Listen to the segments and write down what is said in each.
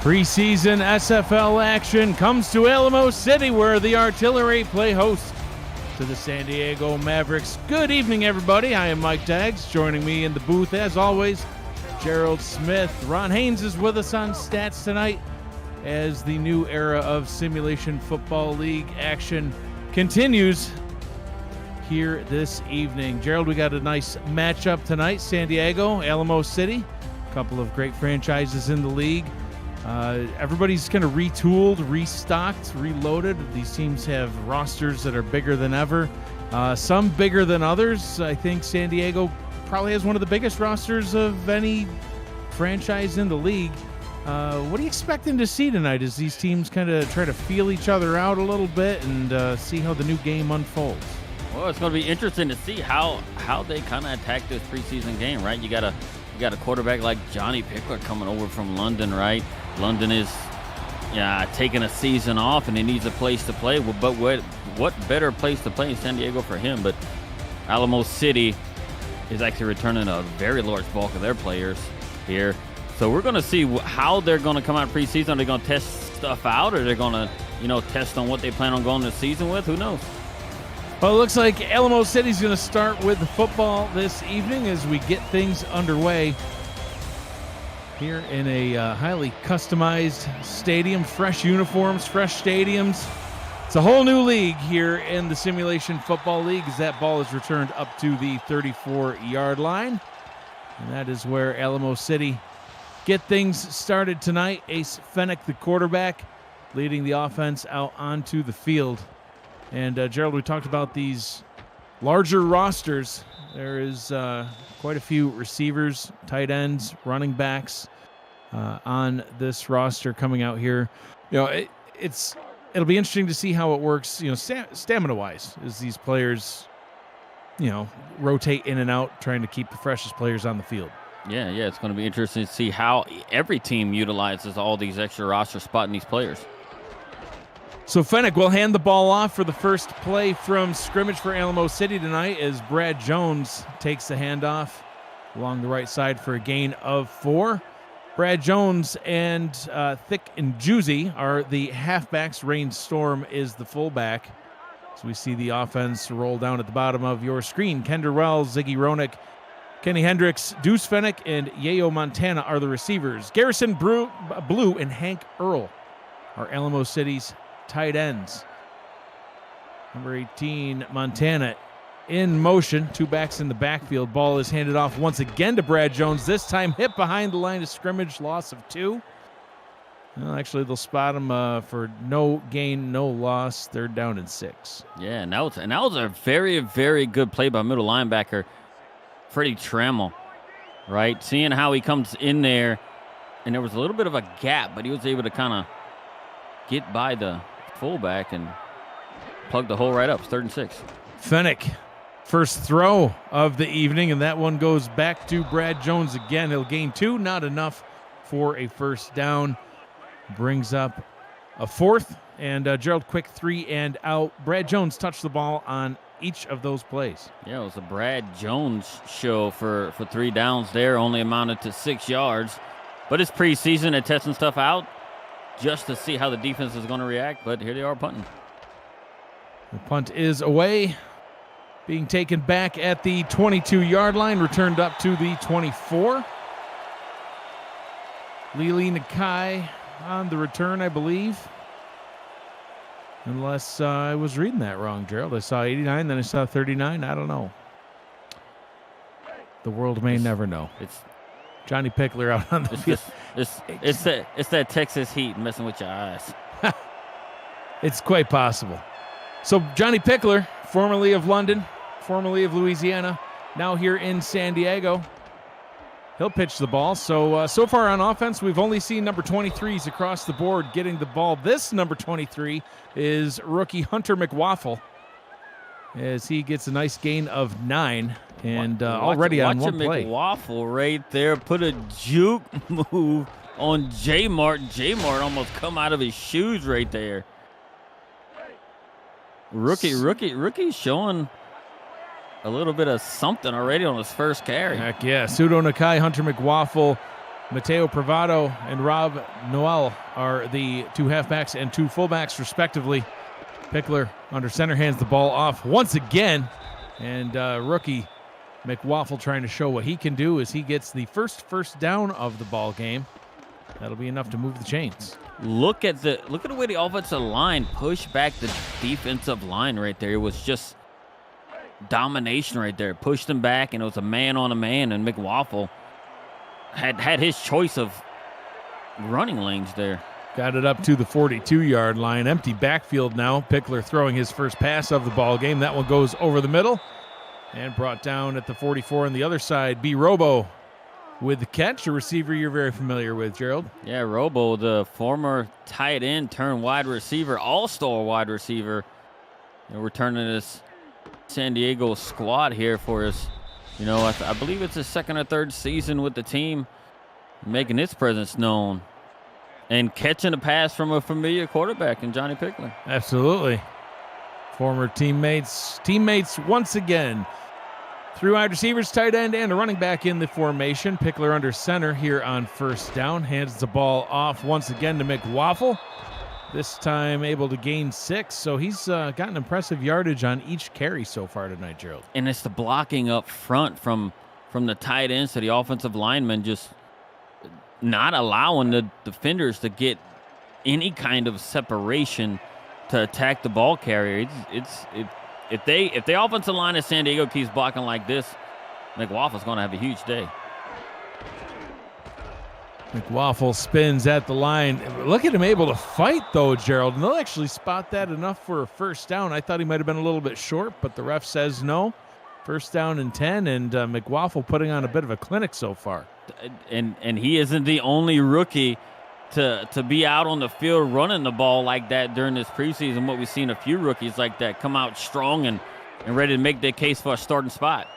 Preseason SFL action comes to Alamo City, where the Artillery play host to the San Diego Mavericks. Good evening, everybody. I am Mike Daggs. Joining me in the booth, as always, Gerald Smith. Ron Haynes is with us on stats tonight as the new era of Simulation Football League action continues here this evening. Gerald, we got a nice matchup tonight. San Diego, Alamo City, a couple of great franchises in the league. Everybody's kind of retooled, restocked, reloaded. These teams have rosters that are bigger than ever. Some bigger than others. I think San Diego probably has one of the biggest rosters of any franchise in the league. What are you expecting to see tonight as these teams kind of try to feel each other out a little bit and see how the new game unfolds? Well, it's going to be interesting to see how they kind of attack this preseason game, right? You got a quarterback like Johnny Pickler coming over from London, right? London is taking a season off, and he needs a place to play. But what better place to play in San Diego for him? But Alamo City is actually returning a very large bulk of their players here. So we're going to see how they're going to come out preseason. Are they going to test stuff out, or are they going to, test on what they plan on going the season with? Who knows? Well, it looks like Alamo City's going to start with the football this evening as we get things underway here in a highly customized stadium. Fresh uniforms, fresh stadiums. It's a whole new league here in the Simulation Football League as that ball is returned up to the 34-yard line. And that is where Alamo City get things started tonight. Ace Fennick, the quarterback, leading the offense out onto the field. And Gerald, we talked about these larger rosters. There is quite a few receivers, tight ends, running backs on this roster coming out here. It'll be interesting to see how it works, stamina-wise, as these players, rotate in and out, trying to keep the freshest players on the field. Yeah, it's going to be interesting to see how every team utilizes all these extra roster spot in these players. So Fennick will hand the ball off for the first play from scrimmage for Alamo City tonight as Brad Jones takes the handoff along the right side for a gain of 4. Brad Jones and Thick and Juicy are the halfbacks. Rain Storm is the fullback. So we see the offense roll down at the bottom of your screen. Kendra Wells, Ziggy Ronick, Kenny Hendricks, Deuce Fennick, and Yayo Montana are the receivers. Garrison Blue and Hank Earl are Alamo City's tight ends. Number 18, Montana, in motion. 2 backs in the backfield. Ball is handed off once again to Brad Jones. This time hit behind the line of scrimmage, loss of 2. Well, actually, they'll spot him for no gain, no loss. 3rd down and 6. Yeah, and that was a very, very good play by middle linebacker Freddie Trammell, right? Seeing how he comes in there, and there was a little bit of a gap, but he was able to kind of get by the fullback and plug the hole right up. 3rd and 6. Fennick, first throw of the evening, and that one goes back to Brad Jones again. He'll gain 2, not enough for a first down. Brings up a 4th, and Gerald, quick 3 and out. Brad Jones touched the ball on each of those plays. Yeah, it was a Brad Jones show for 3 downs there, only amounted to 6 yards. But it's preseason and testing stuff out just to see how the defense is going to react, but here they are punting. The punt is away, being taken back at the 22-yard line, returned up to the 24. Lili Nakai on the return, I believe. Unless I was reading that wrong, Gerald. I saw 89, then I saw 39. I don't know. The world may never know. It's Johnny Pickler out on the field. It's that Texas heat messing with your eyes. It's quite possible. So Johnny Pickler, formerly of London, formerly of Louisiana, now here in San Diego. He'll pitch the ball. So far on offense, we've only seen number 23s across the board getting the ball. This number 23 is rookie Hunter McWaffle, as he gets a nice gain of 9 and already on one play. McWaffle right there put a juke move on J Mart. J Mart almost come out of his shoes right there. Rookie showing a little bit of something already on his first carry. Heck yeah. Pseudo Nakai, Hunter McWaffle Mateo Privado and Rob Noel are the 2 halfbacks and 2 fullbacks, respectively. Pickler under center hands the ball off once again. And rookie McWaffle trying to show what he can do as he gets the first down of the ball game. That'll be enough to move the chains. Look at the way the offensive line pushed back the defensive line right there. It was just domination right there. Pushed them back, and it was a man on a man, and McWaffle had his choice of running lanes there. Got it up to the 42-yard line. Empty backfield now. Pickler throwing his first pass of the ball game. That one goes over the middle and brought down at the 44 on the other side. B. Robo with the catch, a receiver you're very familiar with, Gerald. Yeah, Robo, the former tight end turned wide receiver, all-star wide receiver. Returning this San Diego squad here for us. I believe it's his second or third season with the team, making its presence known and catching a pass from a familiar quarterback in Johnny Pickler. Absolutely. Former teammates once again. 3 wide receivers, tight end, and a running back in the formation. Pickler under center here on first down. Hands the ball off once again to McWaffle. This time able to gain 6, so he's gotten impressive yardage on each carry so far tonight, Gerald. And it's the blocking up front from the tight ends to the offensive linemen, just not allowing the defenders to get any kind of separation to attack the ball carrier. If the offensive line of San Diego keeps blocking like this, McWaffle's going to have a huge day. McWaffle spins at the line. Look at him able to fight, though, Gerald. And they'll actually spot that enough for a first down. I thought he might have been a little bit short, but the ref says no. First down and 10, and McWaffle putting on a bit of a clinic so far. And he isn't the only rookie to be out on the field running the ball like that during this preseason. What we've seen a few rookies like that come out strong and ready to make their case for a starting spot.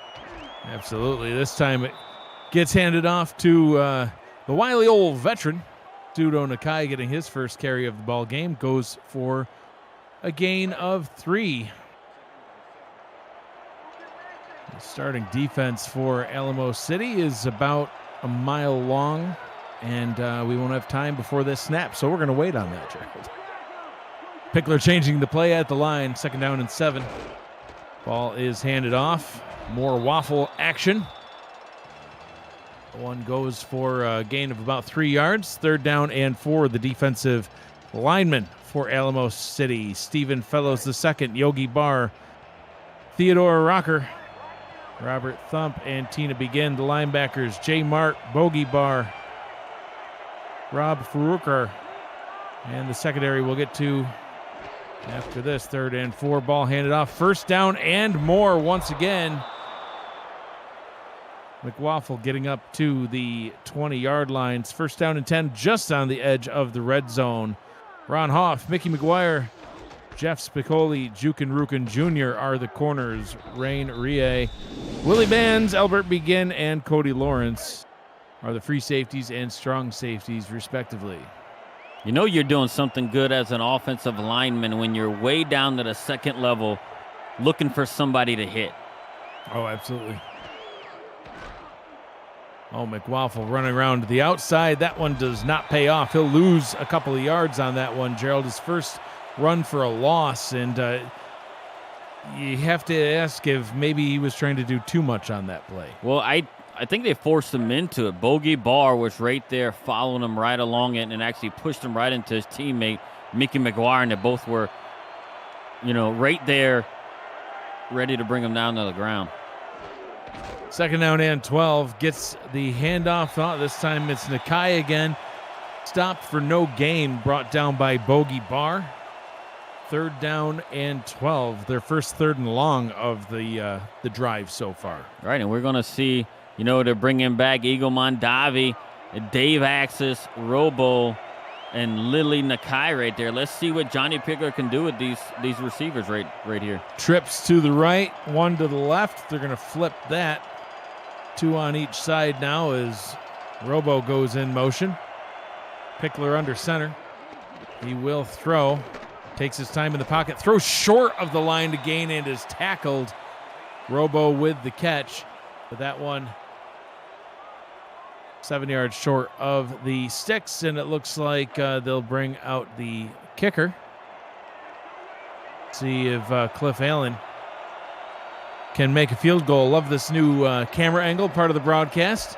Absolutely. This time it gets handed off to the wily old veteran, Dudo Nakai, getting his first carry of the ball game. Goes for a gain of 3. The starting defense for Alamo City is about a mile long, and we won't have time before this snap, so we're going to wait on that, Gerald. Pickler changing the play at the line, 2nd down and 7. Ball is handed off. More waffle action. One goes for a gain of about 3 yards. 3rd down and 4. The defensive lineman for Alamo City, Stephen Fellows II, Yogi Barr, Theodore Rocker, Robert Thump, and Tina Begin. The linebackers, Jay Mart, Bogey Barr, Rob Farooker, and the secondary we'll get to after this. 3rd and 4. Ball handed off. First down and more once again. McWaffle getting up to the 20-yard lines. 1st down and 10, just on the edge of the red zone. Ron Hoff, Mickey McGuire, Jeff Spicoli, Jukin Rukin Jr. are the corners. Rain Rie, Willie Bands, Albert Begin, and Cody Lawrence are the free safeties and strong safeties, respectively. You know you're doing something good as an offensive lineman when you're way down to the 2nd level looking for somebody to hit. Oh, absolutely. Oh, McWaffle running around to the outside. That one does not pay off. He'll lose a couple of yards on that one, Gerald. His first run for a loss, and you have to ask if maybe he was trying to do too much on that play. Well, I think they forced him into it. Bogey Barr was right there following him right along it and actually pushed him right into his teammate, Mickey McGuire, and they both were, right there ready to bring him down to the ground. 2nd down and 12, gets the handoff. This time it's Nakai again. Stopped for no gain, brought down by Bogey Barr. 3rd down and 12, their first 3rd and long of the drive so far. Right, and we're going to see, they're bringing back Eagle Mondavi, Dave Axis, Robo, and Lily Nakai right there. Let's see what Johnny Pickler can do with these receivers right here. Trips to the right, 1 to the left. They're going to flip that. 2 on each side now as Robo goes in motion. Pickler under center. He will throw. Takes his time in the pocket. Throws short of the line to gain and is tackled. Robo with the catch. But that one 7 yards short of the sticks, and it looks like they'll bring out the kicker. See if Cliff Allen can make a field goal. Love this new camera angle, part of the broadcast.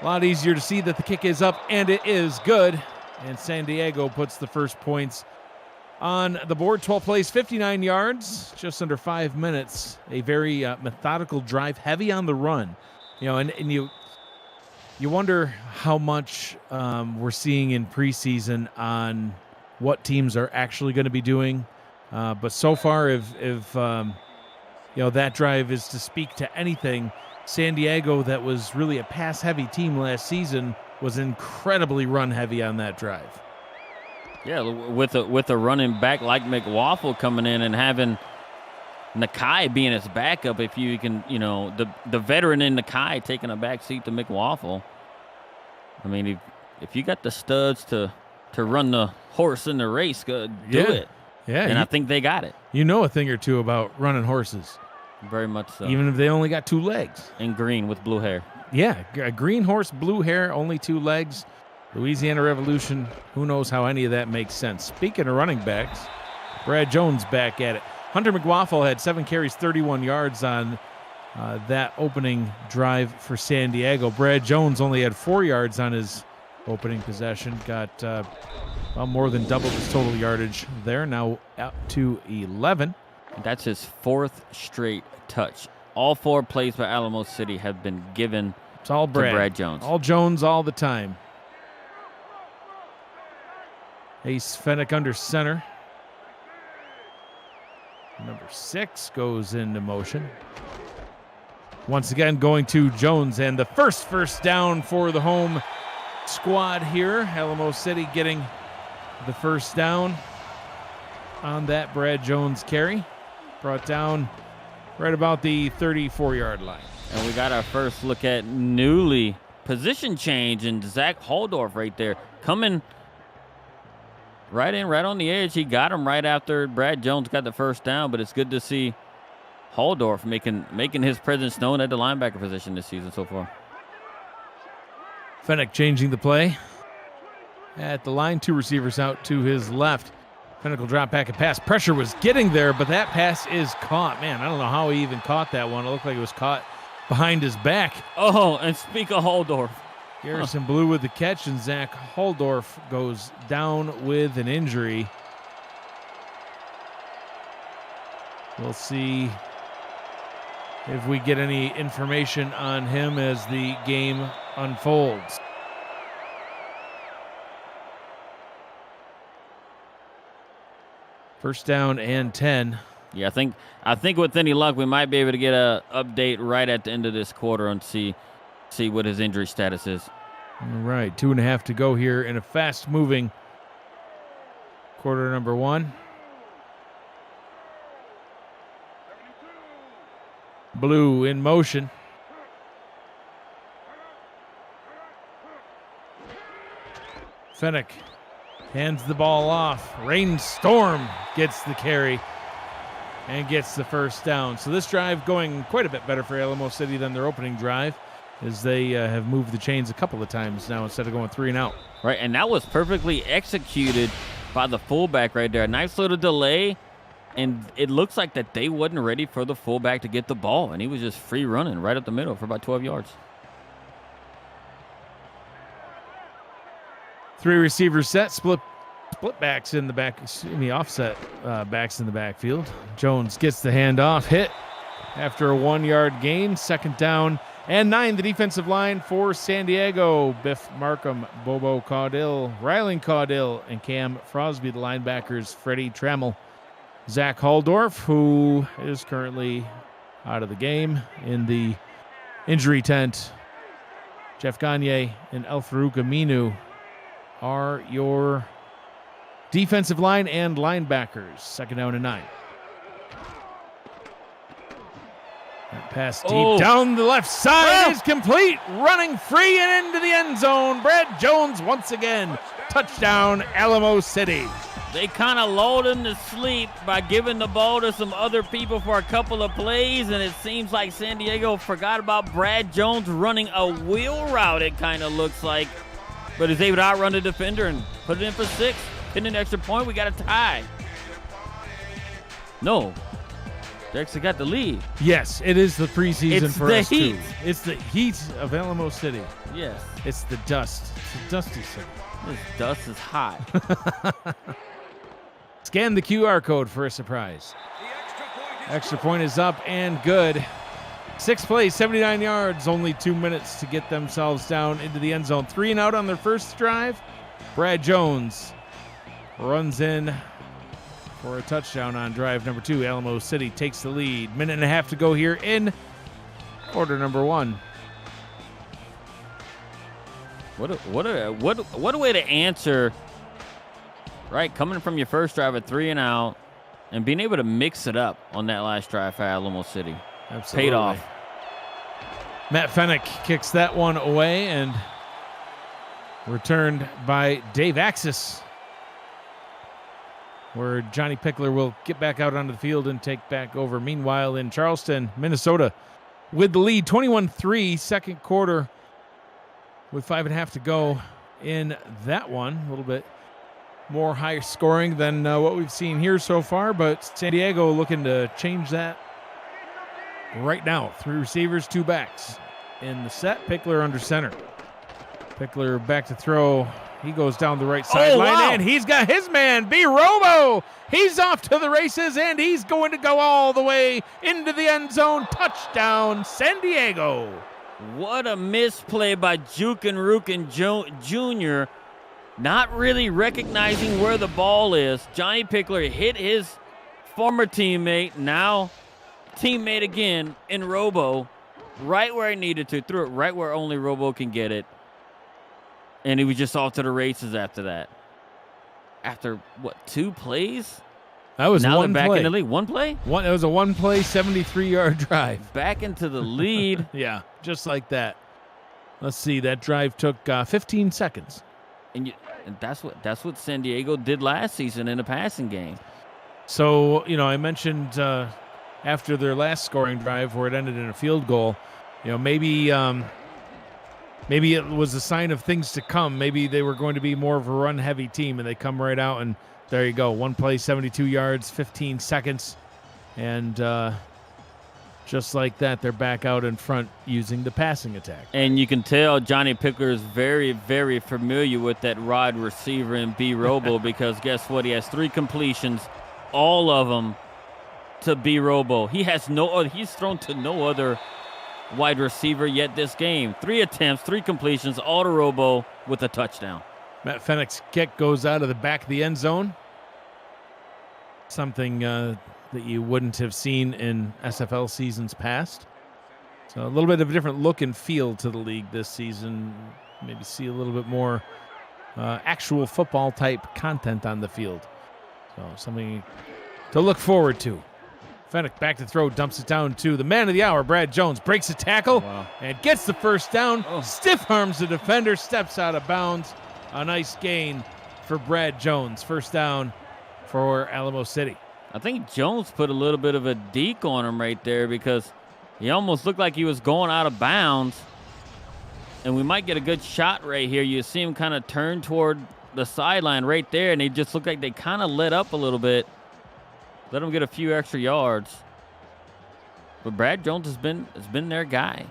A lot easier to see that the kick is up, and it is good. And San Diego puts the first points on the board. 12 plays, 59 yards, just under 5 minutes. A very methodical drive, heavy on the run. You know, and you wonder how much we're seeing in preseason on what teams are actually going to be doing. But so far, if that drive is to speak to anything, San Diego, that was really a pass-heavy team last season, was incredibly run-heavy on that drive. Yeah, with a running back like McWaffle coming in and having Nakai being his backup, if you can, the veteran in Nakai taking a back seat to McWaffle. I mean, if you got the studs to run the horse in the race, do it. Yeah, and I think they got it. You know a thing or two about running horses. Very much so. Even if they only got 2 legs. And green with blue hair. Yeah, a green horse, blue hair, only 2 legs. Louisiana Revolution, who knows how any of that makes sense. Speaking of running backs, Brad Jones back at it. Hunter McWaffle had 7 carries, 31 yards on that opening drive for San Diego. Brad Jones only had 4 yards on his opening possession. Got more than double his total yardage there, now out to 11. That's his 4th straight touch. All 4 plays by Alamo City have been given to Brad Jones. All Jones all the time. Ace Fennick under center. Number 6 goes into motion. Once again going to Jones, and the first down for the home squad here. Alamo City getting the first down on that Brad Jones carry. Brought down right about the 34-yard line. And we got our first look at newly position change, and Zach Holdorf right there coming right on the edge. He got him right after Brad Jones got the first down, but it's good to see Holdorf making his presence known at the linebacker position this season so far. Fennick changing the play at the line. 2 receivers out to his left. Fennick will drop back and pass. Pressure was getting there, but that pass is caught. Man, I don't know how he even caught that one. It looked like it was caught behind his back. Oh, and speak of Holdorf. Garrison Blue with the catch, and Zach Holdorf goes down with an injury. We'll see if we get any information on him as the game unfolds. First down and 10. Yeah, I think with any luck, we might be able to get an update right at the end of this quarter and see what his injury status is. All right, 2.5 to go here in a fast-moving quarter number 1. Blue in motion. Fennick hands the ball off. Rainstorm gets the carry and gets the first down. So this drive going quite a bit better for Alamo City than their opening drive, as they have moved the chains a couple of times now instead of going 3 and out. Right, and that was perfectly executed by the fullback right there. Nice little delay, and it looks like that they wasn't ready for the fullback to get the ball, and he was just free running right up the middle for about 12 yards. 3 receivers set, split backs in the back, offset backs in the backfield. Jones gets the handoff, hit after a 1-yard gain. 2nd down and 9. The defensive line for San Diego: Biff Markham, Bobo Caudill, Rylan Caudill, and Cam Frosby. The linebackers: Freddie Trammell, Zach Holdorf, who is currently out of the game in the injury tent. Jeff Gagne and El Farouk Aminu are your defensive line and linebackers. 2nd down and 9. That pass deep down the left side is complete. Running free and into the end zone. Brad Jones once again. Touchdown, Alamo City. They kind of lulled him to sleep by giving the ball to some other people for a couple of plays, and it seems like San Diego forgot about Brad Jones running a wheel route, it kind of looks like. But he's able to outrun the defender and put it in for 6. Hitting an extra point, we got a tie. No. They actually got the lead. Yes, it is the preseason It's for the us, heat. too. It's the heat of Alamo City. Yes. It's the dust. It's a dusty city. This dust is hot. Scan the QR code for a surprise. Extra point is up and good. 6 plays, 79 yards, only 2 minutes to get themselves down into the end zone. 3 and out on their first drive. Brad Jones runs in for a touchdown on drive number 2. Alamo City takes the lead. Minute and a half to go here in quarter number 1. What a way to answer, right? Coming from your first drive at 3 and out and being able to mix it up on that last drive for Alamo City. Absolutely. Paid off. Matt Fennick kicks that one away and returned by Dave Axis, where Johnny Pickler will get back out onto the field and take back over. Meanwhile, in Charleston, Minnesota, with the lead, 21-3, second quarter, with 5.5 to go in that one. A little bit more higher scoring than what we've seen here so far, but San Diego looking to change that right now. 3 receivers, 2 backs in the set. Pickler under center. Pickler back to throw. He goes down the right sideline, wow. and he's got his man, B. Robo. He's off to the races, and he's going to go all the way into the end zone. Touchdown, San Diego. What a misplay by Jukin Rukin Jr., not really recognizing where the ball is. Johnny Pickler hit his former teammate, now teammate again, in Robo, right where he needed to. Threw it right where only Robo can get it. And he was just off to the races after that. After, 2 plays? That was now one they're back play. in the lead. One play? It was a one-play, 73-yard drive. Back into the lead. Yeah, just like that. Let's see. That drive took 15 seconds. And that's what San Diego did last season in a passing game. So, I mentioned after their last scoring drive where it ended in a field goal, maybe it was a sign of things to come. Maybe they were going to be more of a run-heavy team, and they come right out, and there you go. One play, 72 yards, 15 seconds. And just like that, they're back out in front using the passing attack. And you can tell Johnny Pickler is very, very familiar with that wide receiver in B. Robo because guess what? He has 3 completions, all of them to B. Robo. He's thrown to no other wide receiver yet this game. 3 attempts, 3 completions, all to Robo with a touchdown. Matt Fennick's kick goes out of the back of the end zone. Something that you wouldn't have seen in SFL seasons past. So a little bit of a different look and feel to the league this season. Maybe see a little bit more actual football type content on the field. So something to look forward to. Fennick back to throw, dumps it down to the man of the hour, Brad Jones. Breaks a tackle and gets the first down. Stiff arms the defender, steps out of bounds. A nice gain for Brad Jones. First down for Alamo City. I think Jones put a little bit of a deke on him right there because he almost looked like he was going out of bounds. And we might get a good shot right here. You see him kind of turn toward the sideline right there, and they just look like they kind of let up a little bit. Let him get a few extra yards. But Brad Jones has been their guy.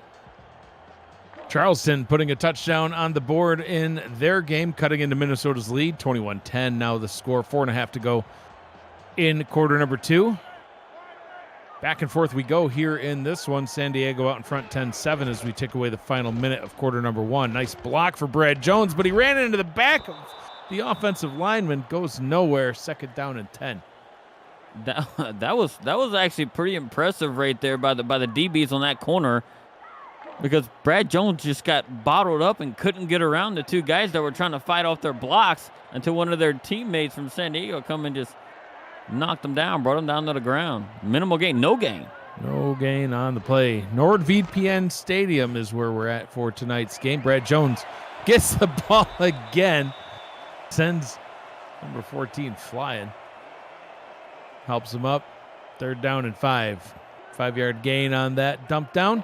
Charleston putting a touchdown on the board in their game, cutting into Minnesota's lead, 21-10. Now the score, 4.5 to go in quarter number 2. Back and forth we go here in this one. San Diego out in front 10-7 as we take away the final minute of quarter number 1. Nice block for Brad Jones, but he ran into the back of the offensive lineman. Goes nowhere. Second down and 10. That was actually pretty impressive right there by the DBs on that corner. Because Brad Jones just got bottled up and couldn't get around the 2 guys that were trying to fight off their blocks until one of their teammates from San Diego come and just knocked them down, brought them down to the ground. Minimal gain, no gain. No gain on the play. NordVPN Stadium is where we're at for tonight's game. Brad Jones gets the ball again, sends Number 14 flying. Helps him up. 3rd down and 5. 5-yard gain on that dump down.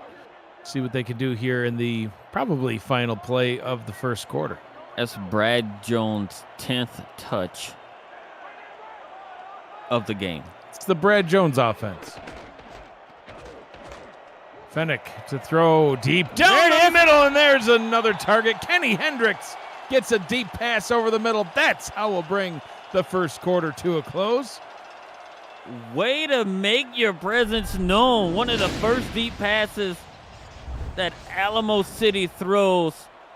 See what they can do here in the probably final play of the first quarter. That's Brad Jones' 10th touch of the game. It's the Brad Jones offense. Fennick to throw deep down the middle, and there's another target. Kenny Hendricks gets a deep pass over the middle. That's how we'll bring the first quarter to a close. Way to make your presence known. One of the first deep passes that Alamo City throws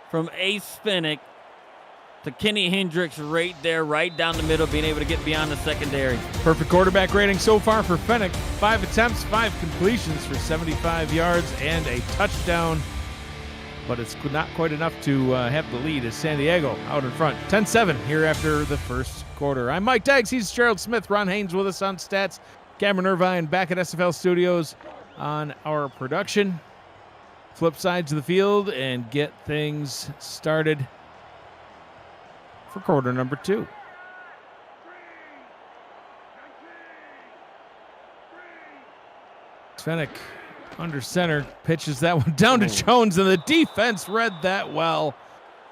from Ace Fennick to Kenny Hendricks right there, right down the middle, being able to get beyond the secondary. Perfect quarterback rating so far for Fennick. 5 attempts, 5 completions for 75 yards and a touchdown. But it's not quite enough to have the lead as San Diego out in front. 10-7 here after the first quarter. I'm Mike Daggs. He's Gerald Smith. Ron Haynes with us on stats. Cameron Irvine back at SFL Studios on our production. Flip sides of the field and get things started for quarter number 2. Fennick under center, pitches that one down to Jones, and the defense read that well.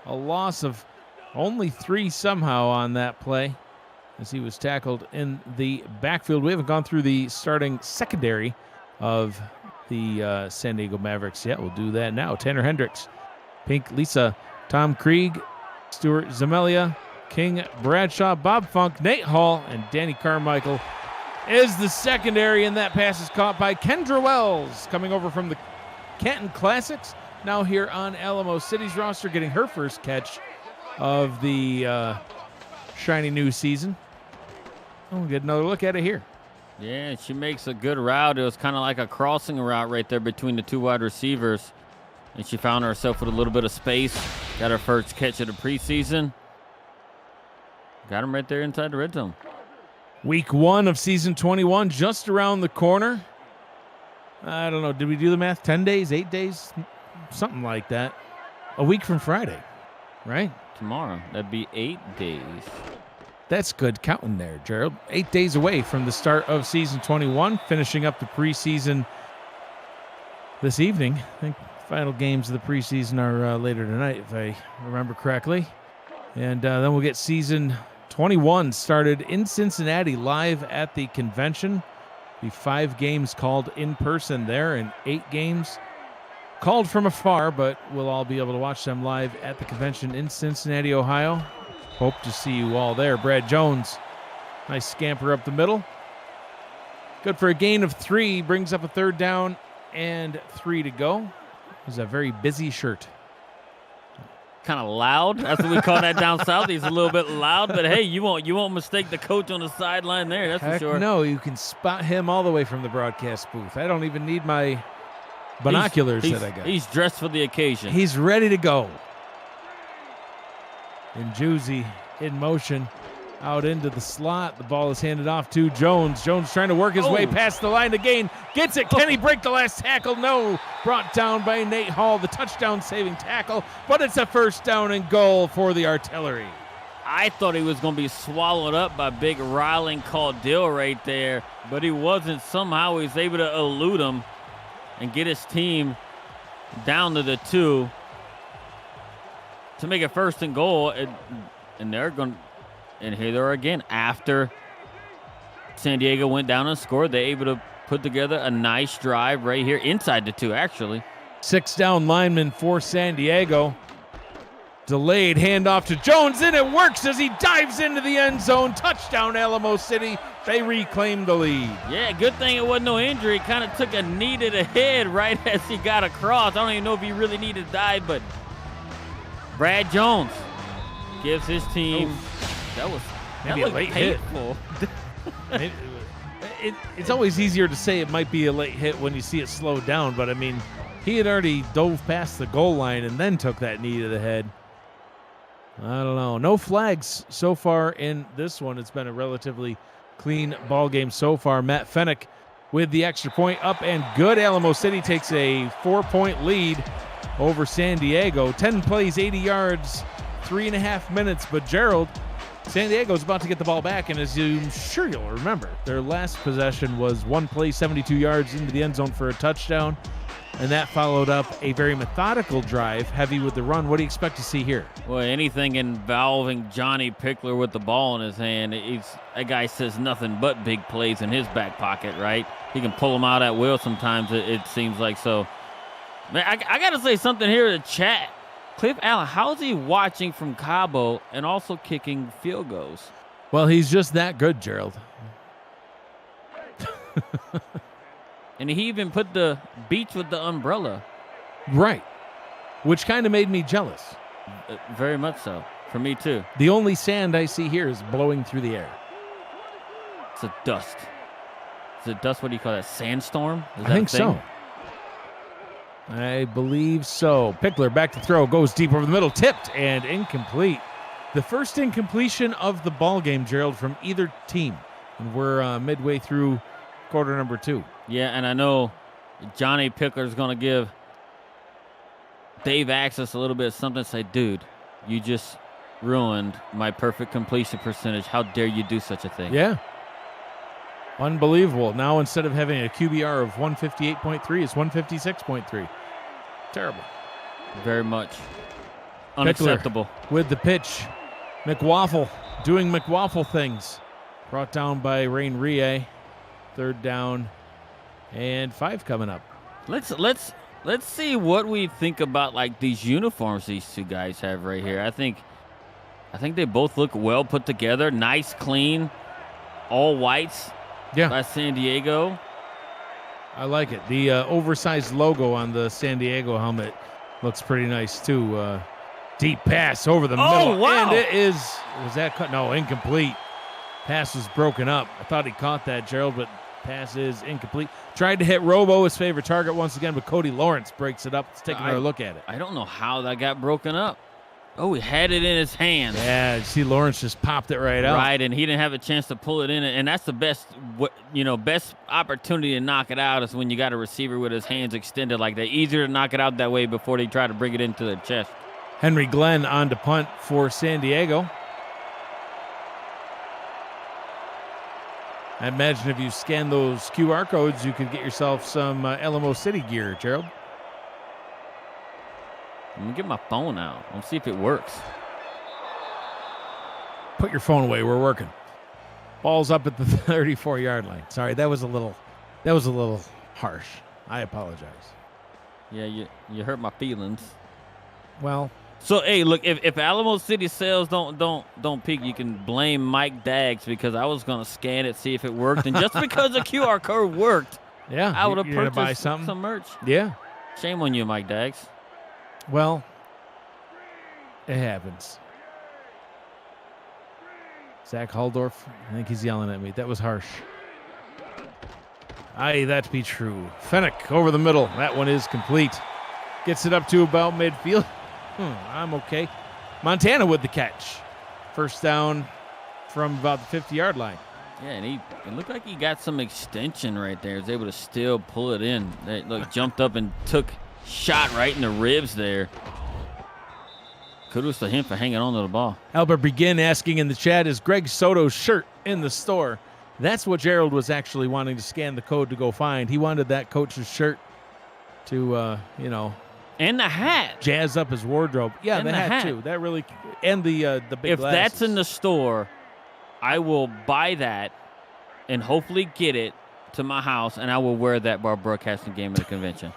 A loss of only 3 somehow on that play as he was tackled in the backfield. We haven't gone through the starting secondary of the San Diego Mavericks yet. We'll do that now. Tanner Hendricks, Pink Lisa, Tom Krieg, Stuart Zemelia, King Bradshaw, Bob Funk, Nate Hall, and Danny Carmichael is the secondary, and that pass is caught by Kendra Wells, coming over from the Canton Classics, now here on Alamo City's roster, getting her first catch of the shiny new season. We'll get another look at it here. Yeah, she makes a good route. It was kind of like a crossing route right there between the 2 wide receivers, and she found herself with a little bit of space. Got her first catch of the preseason. Got him right there inside the red zone. Week 1 of season 21, just around the corner. I don't know. Did we do the math? 10 days, 8 days, something like that. A week from Friday, right? Tomorrow. That'd be 8 days. That's good counting there, Gerald. 8 days away from the start of season 21, finishing up the preseason this evening. I think final games of the preseason are later tonight, if I remember correctly. And then we'll get season 21 started in Cincinnati live at the convention. The 5 games called in person there and 8 games called from afar, but we'll all be able to watch them live at the convention in Cincinnati, Ohio. Hope to see you all there. Brad Jones, nice scamper up the middle. Good for a gain of 3, brings up a 3rd down and 3 to go. He's a very busy shirt. Kind of loud. That's what we call that down south. He's a little bit loud, but hey, you won't mistake the coach on the sideline there. That's Heck for sure. No, you can spot him all the way from the broadcast booth. I don't even need my binoculars that I got. He's dressed for the occasion. He's ready to go. And Juicy in motion out into the slot. The ball is handed off to Jones. Jones trying to work his way past the line to gain. Gets it. Can he break the last tackle? No. Brought down by Nate Hall, the touchdown-saving tackle. But it's a 1st down and goal for the Artillery. I thought he was going to be swallowed up by big Rylan Caudill right there, but he wasn't. Somehow he was able to elude him and get his team down to the 2 to make it 1st and goal. And they're going. And here they are again. After San Diego went down and scored, they're able to put together a nice drive right here inside the 2, actually. 6 down lineman for San Diego. Delayed handoff to Jones, and it works as he dives into the end zone. Touchdown, Alamo City. They reclaim the lead. Yeah, good thing it wasn't no injury. Kind of took a knee to the head right as he got across. I don't even know if he really needed to dive, but Brad Jones gives his team... That was maybe a late painful. Hit. It's always easier to say it might be a late hit when you see it slowed down, but I mean, he had already dove past the goal line and then took that knee to the head. I don't know. No flags so far in this one. It's been a relatively clean ball game so far. Matt Fennick with the extra point up and good. Alamo City takes a 4-point lead over San Diego. 10 plays, 80 yards, 3.5 minutes. But Gerald, San Diego's about to get the ball back, and as I'm sure you'll remember, their last possession was one play, 72 yards into the end zone for a touchdown, and that followed up a very methodical drive, heavy with the run. What do you expect to see here? Well, anything involving Johnny Pickler with the ball in his hand, that guy says nothing but big plays in his back pocket, right? He can pull them out at will sometimes, it seems like. So, man, I got to say something here in the chat. Cliff Allen, how's he watching from Cabo and also kicking field goals? Well, he's just that good, Gerald. And he even put the beach with the umbrella. Right. Which kind of made me jealous. Very much so. For me, too. The only sand I see here is blowing through the air. It's a dust. Is it dust? What do you call that? Sandstorm? Is that I think so. I believe so. Pickler back to throw, goes deep over the middle, tipped and incomplete. The first incompletion of the ball game, Gerald, from either team. And we're midway through quarter number 2. Yeah, and I know Johnny Pickler's going to give Dave Axis a little bit of something to say, dude, you just ruined my perfect completion percentage. How dare you do such a thing? Yeah. Unbelievable. Now instead of having a QBR of 158.3, it's 156.3. Terrible. Very much unacceptable. Pickler with the pitch. McWaffle doing McWaffle things. Brought down by Rain Rie. Third down and 5 coming up. Let's see what we think about like these uniforms these two guys have right here. I think they both look well put together. Nice, clean, all whites. Yeah. By San Diego. I like it. The oversized logo on the San Diego helmet looks pretty nice, too. Deep pass over the middle. Wow. And it is, was that cut? No, incomplete. Pass was broken up. I thought he caught that, Gerald, but pass is incomplete. Tried to hit Robo, his favorite target once again, but Cody Lawrence breaks it up. Let's take another look at it. I don't know how that got broken up. Oh, he had it in his hands. Yeah, you see Lawrence just popped it right out. Right, and he didn't have a chance to pull it in, and that's the best opportunity to knock it out is when you got a receiver with his hands extended like that. Easier to knock it out that way before they try to bring it into the chest. Henry Glenn on to punt for San Diego. I imagine if you scan those QR codes, you could get yourself some Alamo City gear, Gerald. Let me get my phone out. Let's see if it works. Put your phone away. We're working. Ball's up at the 34-yard line. Sorry, that was a little harsh. I apologize. Yeah, you hurt my feelings. Well, so hey, look, if Alamo City sales don't peak, you can blame Mike Daggs because I was gonna scan it, see if it worked, and just because the QR code worked, yeah, I would have purchased buy some merch. Yeah. Shame on you, Mike Daggs. Well, it happens. Zach Haldorf, I think he's yelling at me. That was harsh. Aye, that be true. Fennick over the middle. That one is complete. Gets it up to about midfield. I'm okay. Montana with the catch. First down from about the 50-yard line. Yeah, and it looked like he got some extension right there. He was able to still pull it in. They jumped up and took shot right in the ribs there. Kudos to him for hanging on to the ball. Albert Begin asking in the chat, is Greg Soto's shirt in the store? That's what Gerald was actually wanting to scan the code to go find. He wanted that coach's shirt to, and the hat. Jazz up his wardrobe. Yeah, and the hat too. That really, and the big If glasses. that's in the store, I will buy that and hopefully get it to my house, and I will wear that while broadcasting game at the convention.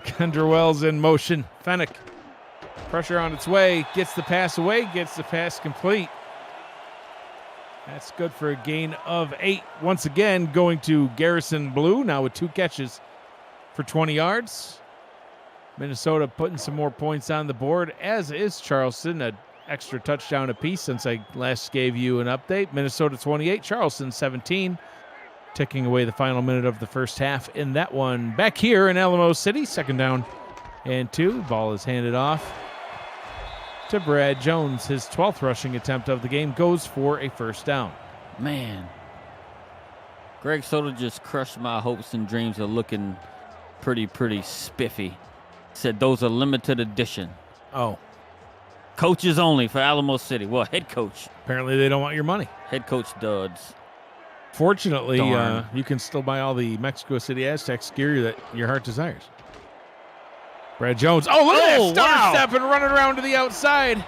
Kendra in motion. Fennick. Pressure on its way. Gets the pass away. Gets the pass complete. That's good for a gain of 8. Once again, going to Garrison Blue, now with 2 catches for 20 yards. Minnesota putting some more points on the board, as is Charleston, an extra touchdown apiece since I last gave you an update. Minnesota 28, Charleston 17. Ticking away the final minute of the first half in that one. Back here in Alamo City, 2nd down and 2. Ball is handed off to Brad Jones. His 12th rushing attempt of the game goes for a first down. Man, Greg Soto just crushed my hopes and dreams of looking pretty spiffy. Said those are limited edition. Oh, Coaches only for Alamo City. Well, head coach. Apparently they don't want your money. Head coach duds. Fortunately, Darn. you can still buy all the Mexico City Aztecs gear that your heart desires. Brad Jones. Oh, look at that stutter step and running around to the outside.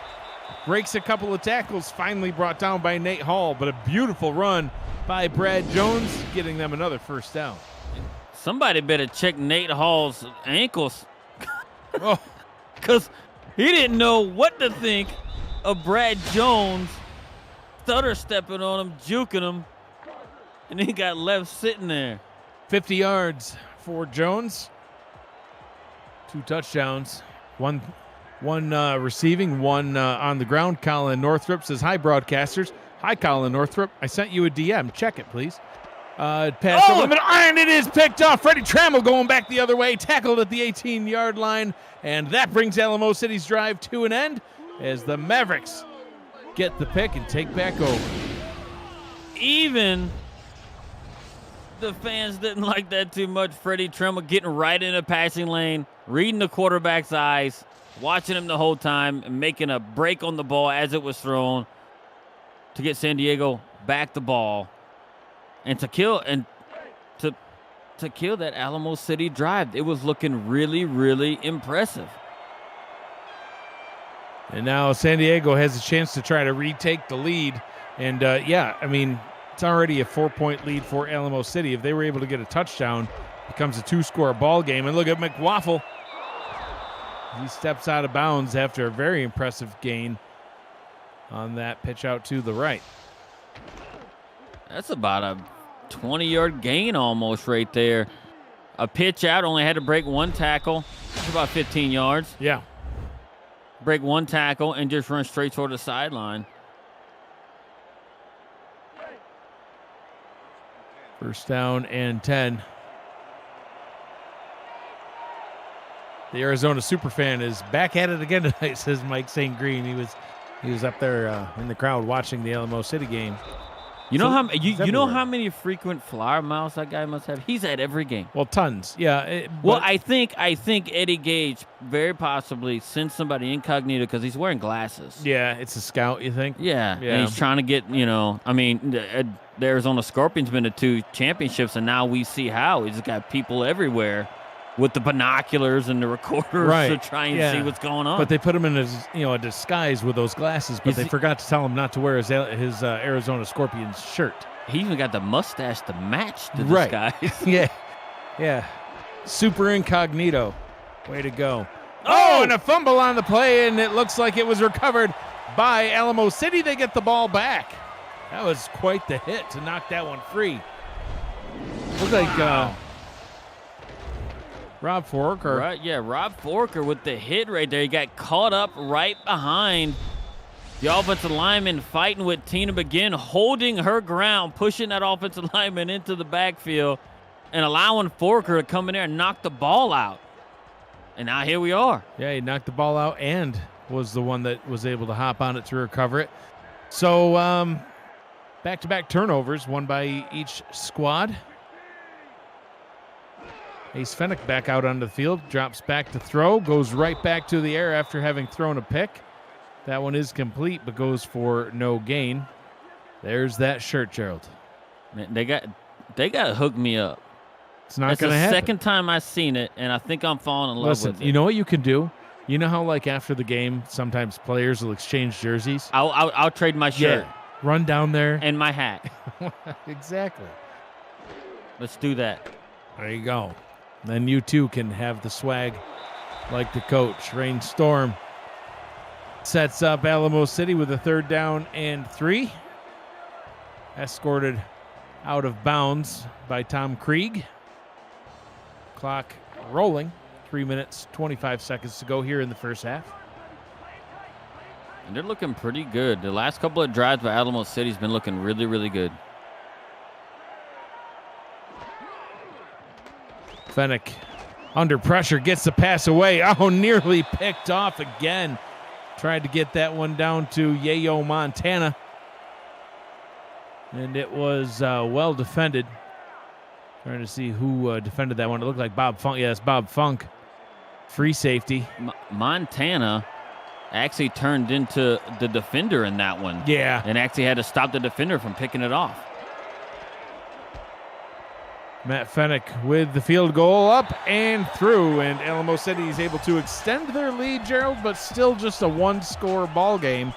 Breaks a couple of tackles, finally brought down by Nate Hall, but a beautiful run by Brad Jones, getting them another first down. Somebody better check Nate Hall's ankles. Oh, Because he didn't know what to think of Brad Jones stutter stepping on him, juking him, and he got left sitting there. 50 yards for Jones. 2 touchdowns. One receiving, one on the ground. Colin Northrup says, "Hi, broadcasters." Hi, Colin Northrup. I sent you a DM. Check it, please. Pass the limit, and it is picked off. Freddie Trammell going back the other way, tackled at the 18-yard line, and that brings Alamo City's drive to an end as the Mavericks get the pick and take back over. Even the fans didn't like that too much. Freddie Trammell getting right in the passing lane, reading the quarterback's eyes, watching him the whole time, and making a break on the ball as it was thrown to get San Diego back the ball and to kill that Alamo City drive. It was looking really, really impressive. And now San Diego has a chance to try to retake the lead. And, it's already a 4-point lead for Alamo City. If they were able to get a touchdown, it becomes a 2-score ball game. And look at McWaffle. He steps out of bounds after a very impressive gain on that pitch out to the right. That's about a 20-yard gain almost right there. A pitch out, only had to break one tackle. That's about 15 yards. Yeah. Break one tackle and just run straight toward the sideline. First down and 10. The Arizona Superfan is back at it again tonight, says Mike St. Green. He was up there in the crowd watching the Alamo City game. You know how many frequent flyer miles that guy must have? He's at every game. Well, tons. Yeah. I think Eddie Gage very possibly sent somebody incognito because he's wearing glasses. Yeah, it's a scout, you think? Yeah. And he's trying to get, the Arizona Scorpions been to 2 championships, and now we see how. He's got people everywhere with the binoculars and the recorders to try and see what's going on. But they put him in a disguise with those glasses, but they forgot to tell him not to wear his Arizona Scorpions shirt. He even got the mustache to match the disguise. Yeah. Super incognito. Way to go. Oh, and a fumble on the play, and it looks like it was recovered by Alamo City. They get the ball back. That was quite the hit to knock that one free. Looked like Rob Forker. Right, yeah, Rob Forker with the hit right there. He got caught up right behind the offensive lineman, fighting with Tina McGinn, holding her ground, pushing that offensive lineman into the backfield and allowing Forker to come in there and knock the ball out. And now here we are. Yeah, he knocked the ball out and was the one that was able to hop on it to recover it. So back-to-back turnovers, one by each squad. Ace Fennick back out onto the field, drops back to throw, goes right back to the air after having thrown a pick. That one is complete, but goes for no gain. There's that shirt, Gerald. Man, they got to hook me up. It's not going to happen. That's the second time I've seen it, and I think I'm falling in love with it. You know what you can do? You know how, after the game, sometimes players will exchange jerseys? I'll trade my shirt. Yeah. Run down there. And my hat. Exactly. Let's do that. There you go. Then you too can have the swag like the coach. Rainstorm sets up Alamo City with a 3rd down and 3. Escorted out of bounds by Tom Krieg. Clock rolling. 3 minutes, 25 seconds to go here in the first half. And they're looking pretty good. The last couple of drives by Alamo City's been looking really, really good. Fennick under pressure gets the pass away. Oh, nearly picked off again. Tried to get that one down to Yayo Montana. And it was well defended. Trying to see who defended that one. It looked like Bob Funk. Yes, Bob Funk. Free safety. Montana actually turned into the defender in that one. Yeah. And actually had to stop the defender from picking it off. Matt Fennick with the field goal up and through, and Alamo City is able to extend their lead, Gerald, but still just a one-score ball game.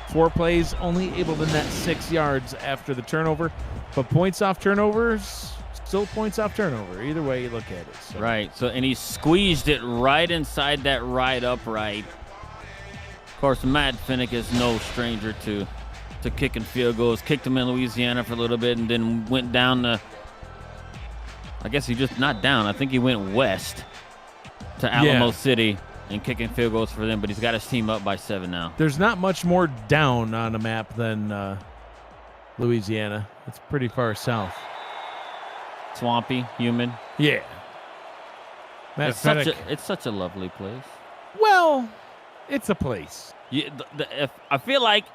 4 plays, only able to net 6 yards after the turnover, but points off turnovers, still points off turnover, either way you look at it. So. Right, so and he squeezed it right inside that right upright. Of course, Matt Fennick is no stranger to kicking field goals. Kicked him in Louisiana for a little bit and then went down to, I guess he just not down. I think he went west to Alamo City and kicking field goals for them, but he's got his team up by 7 now. There's not much more down on a map than Louisiana. It's pretty far south. Swampy, humid. Yeah. Matt Fennick. It's such a lovely place. Well, it's a place. I feel like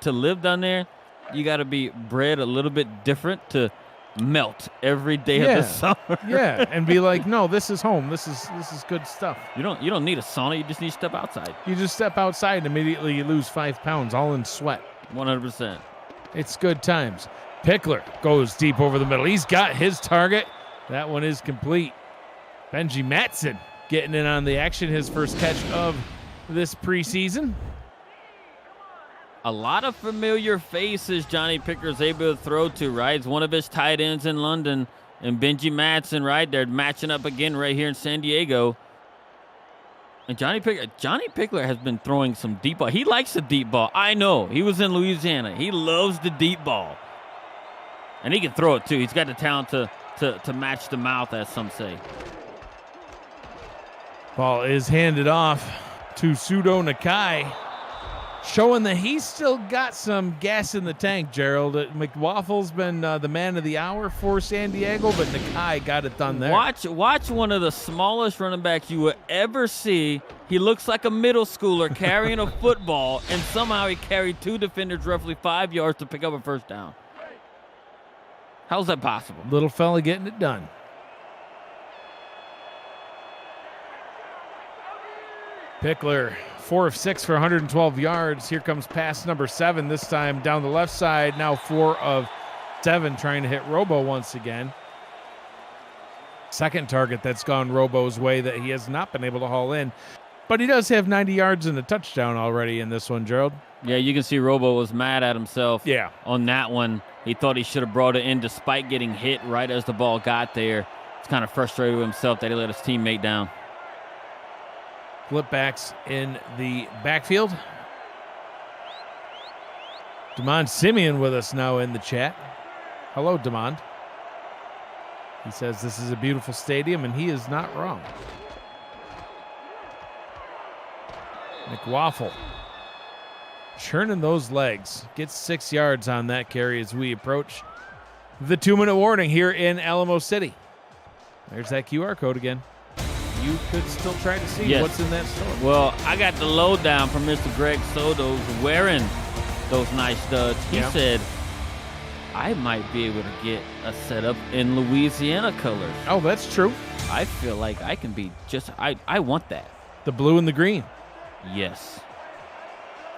to live down there, you got to be bred a little bit different to melt every day of the summer. Yeah, and be like, no, this is home. This is good stuff. You don't need a sauna. You just need to step outside. You just step outside and immediately you lose 5 pounds, all in sweat. 100%. It's good times. Pickler goes deep over the middle. He's got his target. That one is complete. Benji Matson getting in on the action. His first catch of this preseason. A lot of familiar faces Johnny Pickler's able to throw to, right? It's one of his tight ends in London, and Benji Matson, right? They're matching up again right here in San Diego. And Johnny Pickler has been throwing some deep ball. He likes the deep ball. I know. He was in Louisiana. He loves the deep ball. And he can throw it, too. He's got the talent to match the mouth, as some say. Ball is handed off to Pseudo Nakai, showing that he's still got some gas in the tank, Gerald. McWaffle's been the man of the hour for San Diego, but Nakai got it done there. Watch one of the smallest running backs you will ever see. He looks like a middle schooler carrying a football, and somehow he carried 2 defenders roughly 5 yards to pick up a first down. How's that possible? Little fella getting it done. Pickler, 4 of 6 for 112 yards. Here comes pass number 7, this time down the left side. Now 4 of 7, trying to hit Robo once again. Second target that's gone Robo's way that he has not been able to haul in. But he does have 90 yards and a touchdown already in this one, Gerald. Yeah, you can see Robo was mad at himself on that one. He thought he should have brought it in despite getting hit right as the ball got there. He's kind of frustrated with himself that he let his teammate down. Flip backs in the backfield. Demond Simeon with us now in the chat. Hello, Demond. He says this is a beautiful stadium, and he is not wrong. McWaffle churning those legs. Gets 6 yards on that carry as we approach the 2-minute warning here in Alamo City. There's that QR code again. You could still try to see what's in that store. Well, I got the lowdown from Mr. Greg Soto wearing those nice studs. He said, I might be able to get a setup in Louisiana colors. Oh, that's true. I feel like I can be I want that. The blue and the green. Yes.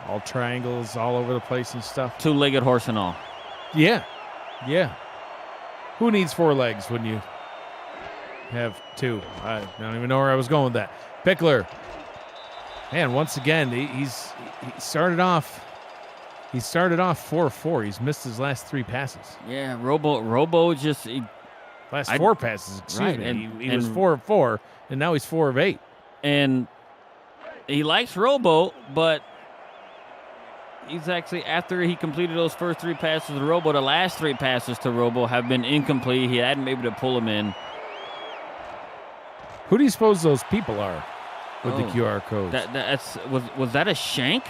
All triangles all over the place and stuff. 2-legged horse and all. Yeah. Yeah. Who needs 4 legs when you have 2? I don't even know where I was going with that. Pickler. Man, once again, he started off 4-4. He's missed his last 3 passes. Yeah, Robo just last 4 passes, excuse me. He was 4 of 4, and now he's 4 of 8. And he likes Robo, but he's actually, after he completed those first 3 passes to Robo, the last 3 passes to Robo have been incomplete. He hadn't been able to pull him in. Who do you suppose those people are with the QR codes? Was that a shank?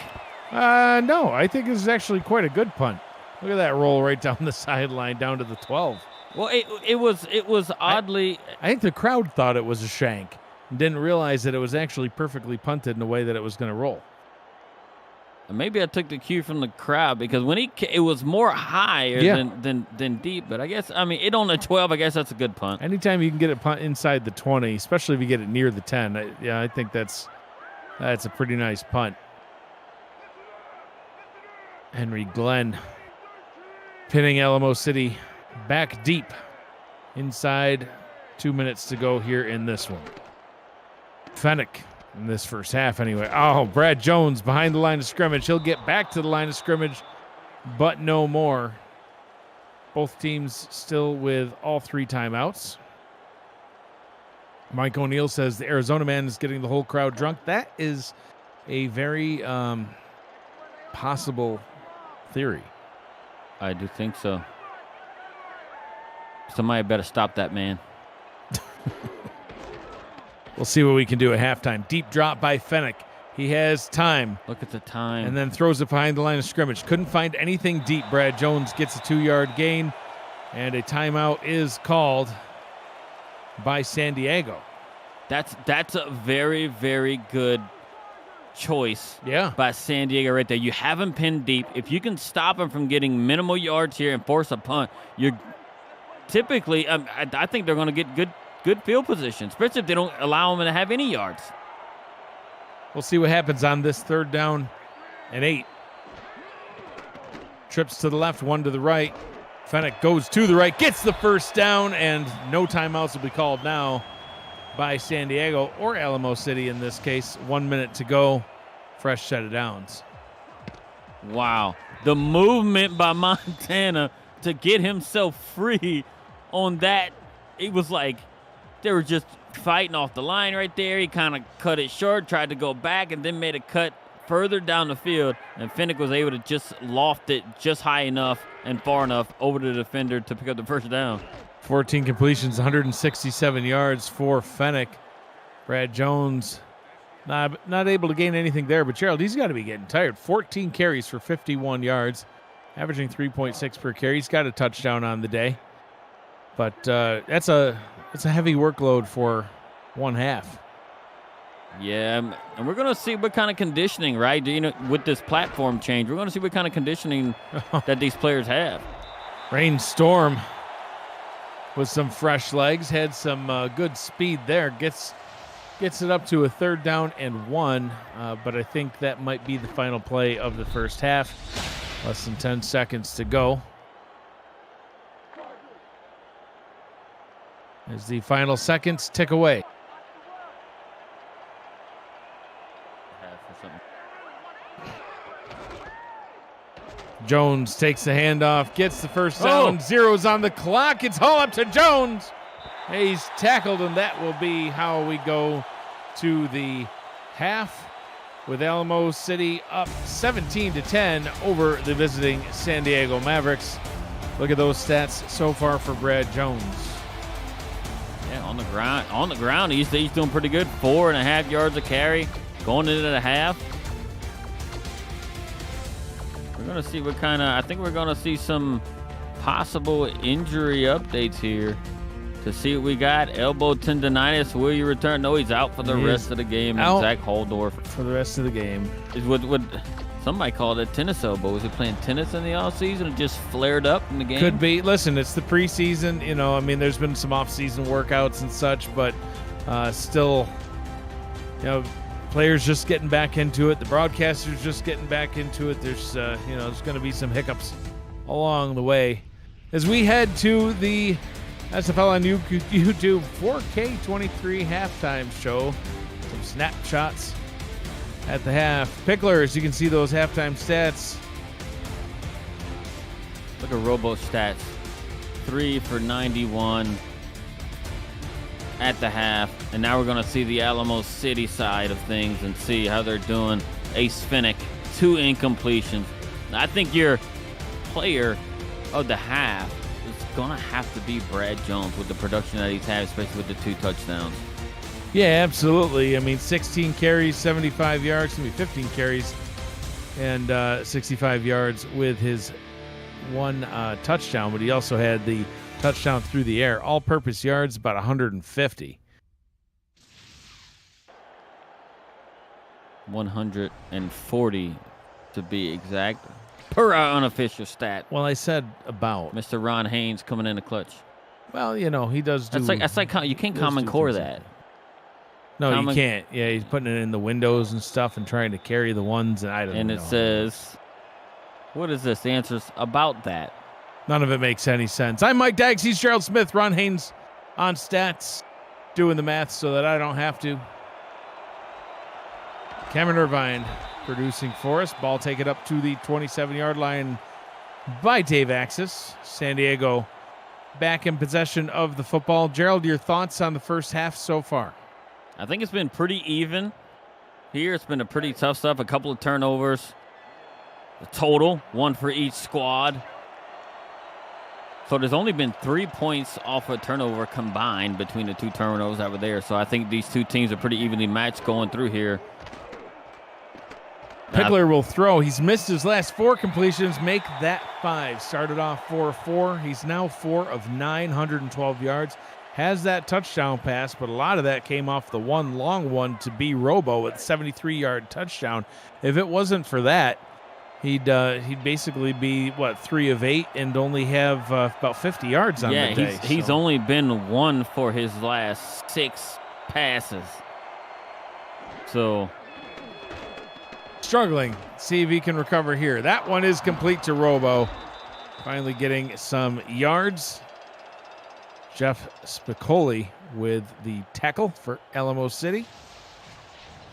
No, I think this is actually quite a good punt. Look at that roll right down the sideline, down to the 12. Well, it was oddly. I think the crowd thought it was a shank and didn't realize that it was actually perfectly punted in the way that it was going to roll. Maybe I took the cue from the crowd because when it was more higher than deep. But I guess, it on the 12, I guess that's a good punt. Anytime you can get it punt inside the 20, especially if you get it near the 10, I think that's a pretty nice punt. Henry Glenn pinning Alamo City back deep inside 2 minutes to go here in this one. Fennick in this first half anyway. Oh, Brad Jones behind the line of scrimmage. He'll get back to the line of scrimmage, but no more. Both teams still with all 3 timeouts. Mike O'Neill says the Arizona man is getting the whole crowd drunk. That is a very possible theory. I do think so. Somebody better stop that man. We'll see what we can do at halftime. Deep drop by Fennick. He has time. Look at the time. And then throws it behind the line of scrimmage. Couldn't find anything deep. Brad Jones gets a 2-yard gain. And a timeout is called by San Diego. That's a very, very good choice Yeah. by San Diego right there. You have him pinned deep. If you can stop him from getting minimal yards here and force a punt, you're typically, I think they're going to get good field position, especially if they don't allow him to have any yards. We'll see what happens on this 3rd down and 8. Trips to the left, 1 to the right. Fennick goes to the right, gets the first down, and no timeouts will be called now by San Diego or Alamo City in this case. 1 minute to go. Fresh set of downs. Wow. The movement by Montana to get himself free on that, it was like they were just fighting off the line right there. He kind of cut it short, tried to go back, and then made a cut further down the field, and Fennick was able to just loft it just high enough and far enough over the defender to pick up the first down. 14 completions, 167 yards for Fennick. Brad Jones not able to gain anything there, but Gerald, he's got to be getting tired. 14 carries for 51 yards, averaging 3.6 per carry. He's got a touchdown on the day, but that's a heavy workload for one half. Yeah, and we're going to see what kind of conditioning, right? With this platform change, we're going to see what kind of conditioning that these players have. Rainstorm with some fresh legs, had some good speed there. Gets it up to a 3rd down and 1, but I think that might be the final play of the first half. Less than 10 seconds to go. As the final seconds tick away. Jones takes the handoff, gets the first down, zeros on the clock. It's all up to Jones. He's tackled, and that will be how we go to the half with Alamo City up 17-10 over the visiting San Diego Mavericks. Look at those stats so far for Brad Jones. Yeah, on the ground, he's doing pretty good. 4.5 yards a carry going into the half. We're going to see I think we're going to see some possible injury updates here to see what we got. Elbow tendonitis, will you return? No, he's out for the rest of the game. Out Zach Holdorf for the rest of the game. Is what somebody called it tennis elbow. Was he playing tennis in the offseason and just flared up in the game? Could be. Listen, it's the preseason. There's been some off-season workouts and such, but still, players just getting back into it. The broadcasters just getting back into it. There's, there's going to be some hiccups along the way. As we head to the SFL on YouTube 4K23 halftime show, some snapshots at the half. Pickler, as you can see those halftime stats. Look at Robo stats. 3 for 91 at the half. And now we're going to see the Alamo City side of things and see how they're doing. Ace Fennick, 2 incompletions. I think your player of the half is going to have to be Brad Jones with the production that he's had, especially with the 2 touchdowns. Yeah, absolutely. 16 carries, 75 yards, 15 carries, and 65 yards with his 1 touchdown, but he also had the touchdown through the air. All-purpose yards, about 150. 140 to be exact, per our unofficial stat. Well, I said about. Mr. Ron Haynes coming in the clutch. Well, he does do. That's like you can't Common Core that. No, you can't. Yeah, he's putting it in the windows and stuff and trying to carry the ones, and I don't know. And it says, What is this? The answer's about that. None of it makes any sense. I'm Mike Daggs. He's Gerald Smith. Ron Haynes on stats, doing the math so that I don't have to. Cameron Irvine producing for us. Ball taken up to the 27-yard line by Dave Axis. San Diego back in possession of the football. Gerald, your thoughts on the first half so far? I think it's been pretty even here. It's been a pretty tough stuff. A couple of turnovers. The total, one for each squad. So there's only been 3 points off a turnover combined between the two turnovers that were there. So I think these two teams are pretty evenly matched going through here. Pickler will throw. He's missed his last 4 completions. Make that 5. Started off 4-4. He's now 4 of 912 yards. Has that touchdown pass, but a lot of that came off the one long one to B. Robo with 73-yard touchdown. If it wasn't for that, he'd basically be, 3 of 8 and only have about 50 yards on the day. Yeah, he's only been 1 for his last 6 passes. So struggling. See if he can recover here. That one is complete to Robo. Finally getting some yards. Jeff Spicoli with the tackle for Alamo City.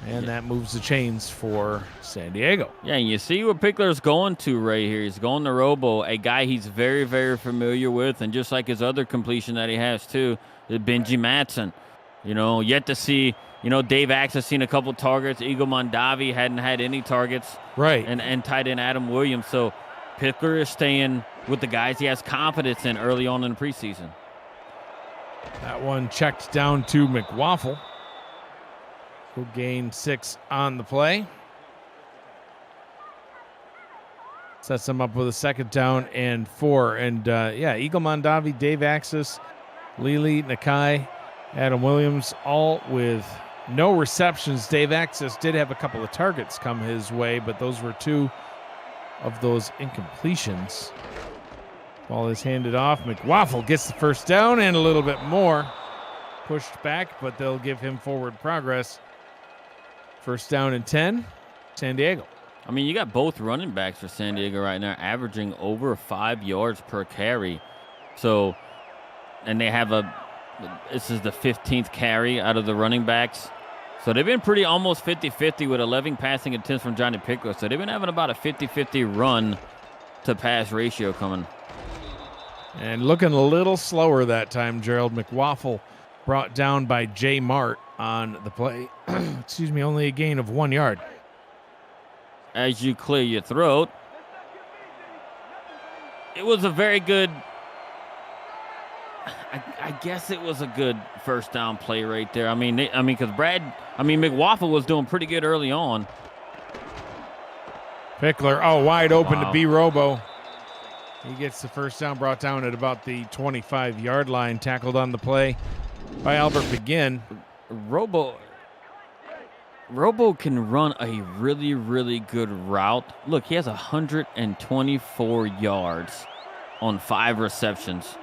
And that moves the chains for San Diego. Yeah, and you see what Pickler's going to right here. He's going to Robo, a guy he's very, very familiar with. And just like his other completion that he has, too, is Benji Matson. Yet to see, Dave Axe has seen a couple targets. Eagle Mondavi hadn't had any targets. Right. And tight end Adam Williams. So Pickler is staying with the guys he has confidence in early on in the preseason. That one checked down to McWaffle, who gained 6 on the play. Sets them up with a 2nd down and 4. And, Eagle Mondavi, Dave Axis, Lili Nakai, Adam Williams, all with no receptions. Dave Axis did have a couple of targets come his way, but those were 2 of those incompletions. Ball is handed off. McWaffle gets the 1st down and a little bit more. Pushed back, but they'll give him forward progress. 1st down and 10, San Diego. I mean, you got both running backs for San Diego right now averaging over 5 yards per carry. So, and they have this is the 15th carry out of the running backs. So they've been pretty almost 50-50 with 11 passing attempts from Johnny Pickler. So they've been having about a 50-50 run to pass ratio coming. And looking a little slower that time, Gerald. McWaffle brought down by Jay Mart on the play. Only a gain of 1 yard. As you clear your throat, it was a very good, I guess it was a good 1st down play right there. Because McWaffle was doing pretty good early on. Pickler, wide open to B. Robo. He gets the 1st down, brought down at about the 25-yard line, tackled on the play by Albert Begin. Robo can run a really, really good route. Look, he has 124 yards on 5 receptions.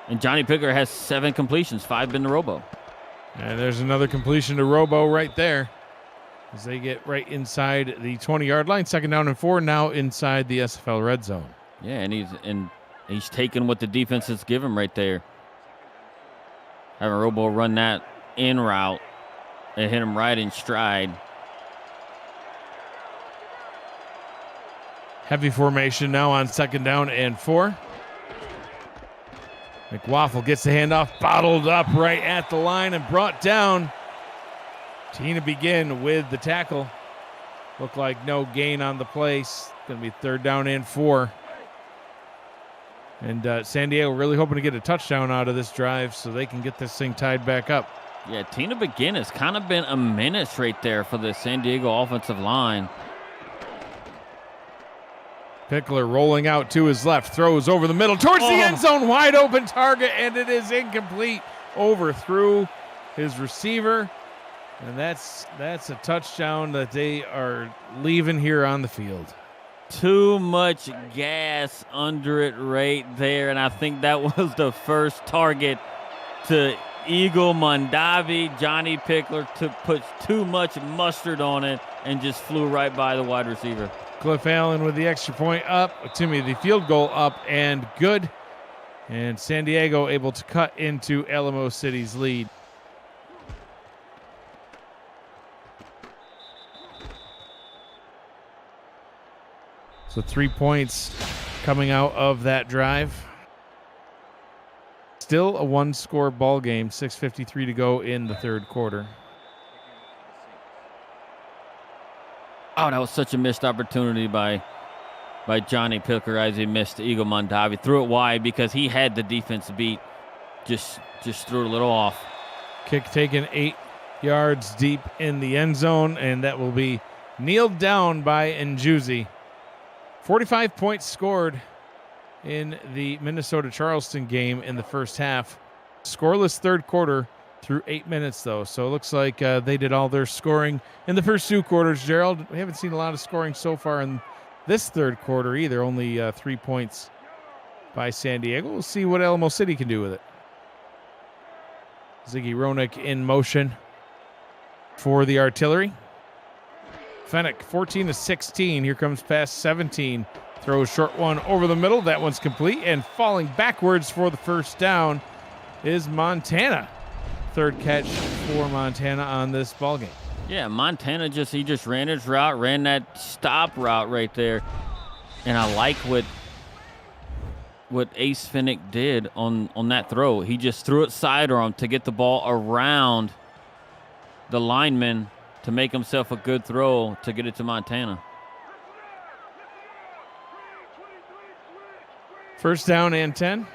And Johnny Pickler has 7 completions, 5 been to Robo. And there's another completion to Robo right there as they get right inside the 20-yard line. 2nd down and 4, now inside the SFL red zone. Yeah, and he's taking what the defense has given right there. Having Robo run that in route and hit him right in stride. Heavy formation now on 2nd down and 4. McWaffle gets the handoff, bottled up right at the line and brought down. Tina Begin with the tackle. Looked like no gain on the place. Going to be 3rd down and 4. And San Diego really hoping to get a touchdown out of this drive so they can get this thing tied back up. Yeah, Tina Begin has kind of been a menace right there for the San Diego offensive line. Pickler rolling out to his left, throws over the middle towards the end zone, wide open target, and it is incomplete. Overthrew his receiver, and that's a touchdown that they are leaving here on the field. Too much gas under it right there, and I think that was the first target to Eagle Mondavi. Johnny Pickler put too much mustard on it and just flew right by the wide receiver. Cliff Allen with the extra point up. The field goal up and good. And San Diego able to cut into Alamo City's lead. So 3 points coming out of that drive. Still a one-score ball game, 6:53 to go in the third quarter. Oh, that was such a missed opportunity by Johnny Pickler as he missed Eagle Mondavi. Threw it wide because he had the defense beat. Just threw it a little off. Kick taken 8 yards deep in the end zone, and that will be kneeled down by Njuzzi. 45 points scored in the Minnesota-Charleston game in the first half. Scoreless third quarter through 8 minutes, though. So it looks like they did all their scoring in the first 2 quarters. Gerald, we haven't seen a lot of scoring so far in this third quarter either. Only 3 points by San Diego. We'll see what Alamo City can do with it. Ziggy Roenick in motion for the artillery. Fennick, 14 to 16. Here comes pass 17. Throws short one over the middle. That one's complete. And falling backwards for the first down is Montana. Third catch for Montana on this ballgame. Yeah, Montana he just ran his route, ran that stop route right there. And I like what Ace Fennick did on that throw. He just threw it sidearm to get the ball around the lineman to make himself a good throw to get it to Montana. First down and 10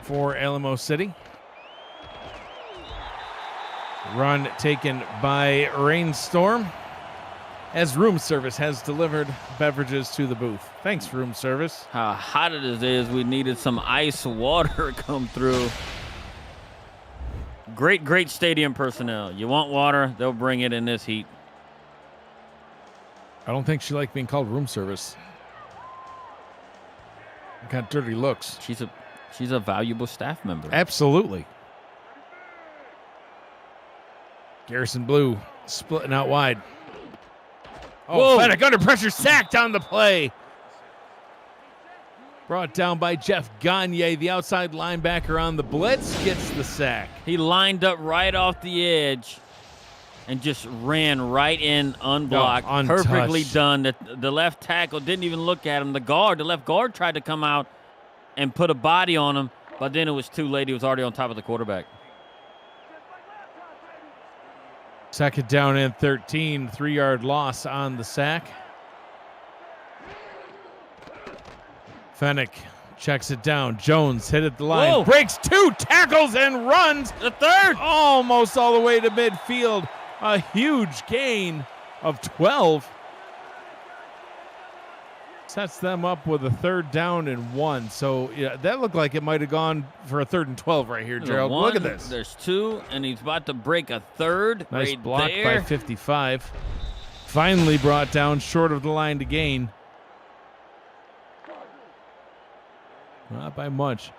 for Alamo City. Run taken by Rainstorm as room service has delivered beverages to the booth. Thanks, room service. How hot it is, we needed some ice water come through. Great stadium personnel. You want water, they'll bring it in this heat. I don't think she liked being called room service. Got dirty looks. She's a valuable staff member. Absolutely. Garrison Blue splitting out wide. Oh, Fennick under pressure, sacked on the play. Brought down by Jeff Gagne, the outside linebacker on the blitz, gets the sack. He lined up right off the edge and just ran right in unblocked. Perfectly done. The left tackle didn't even look at him. The left guard tried to come out and put a body on him, but then it was too late. He was already on top of the quarterback. Second down and 13, 3-yard loss on the sack. Fennick checks it down. Jones hit at the line. Whoa. Breaks 2 tackles and runs. The third. Almost all the way to midfield. A huge gain of 12. Sets them up with a 3rd down and 1. So yeah, that looked like it might have gone for a 3rd and 12 right here, Gerald. Look at this. There's 2, and he's about to break a 3rd. Nice right block there. by 55. Finally brought down short of the line to gain. Not by much.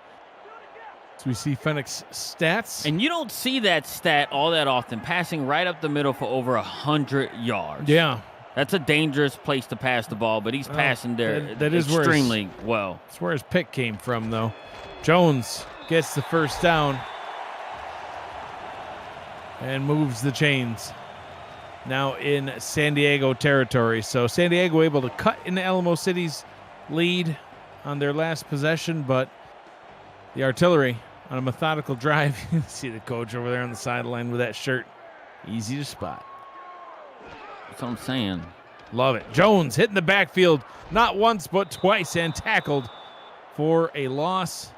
So we see Fennick's stats. And you don't see that stat all that often, passing right up the middle for over 100 yards. Yeah. That's a dangerous place to pass the ball, but he's passing there that is extremely well. That's where his pick came from, though. Jones gets the first down and moves the chains. Now in San Diego territory. So San Diego able to cut into Alamo City's lead on their last possession, but the artillery on a methodical drive. You see the coach over there on the sideline with that shirt. Easy to spot. That's what I'm saying. Love it. Jones hitting the backfield not once but twice and tackled for a loss.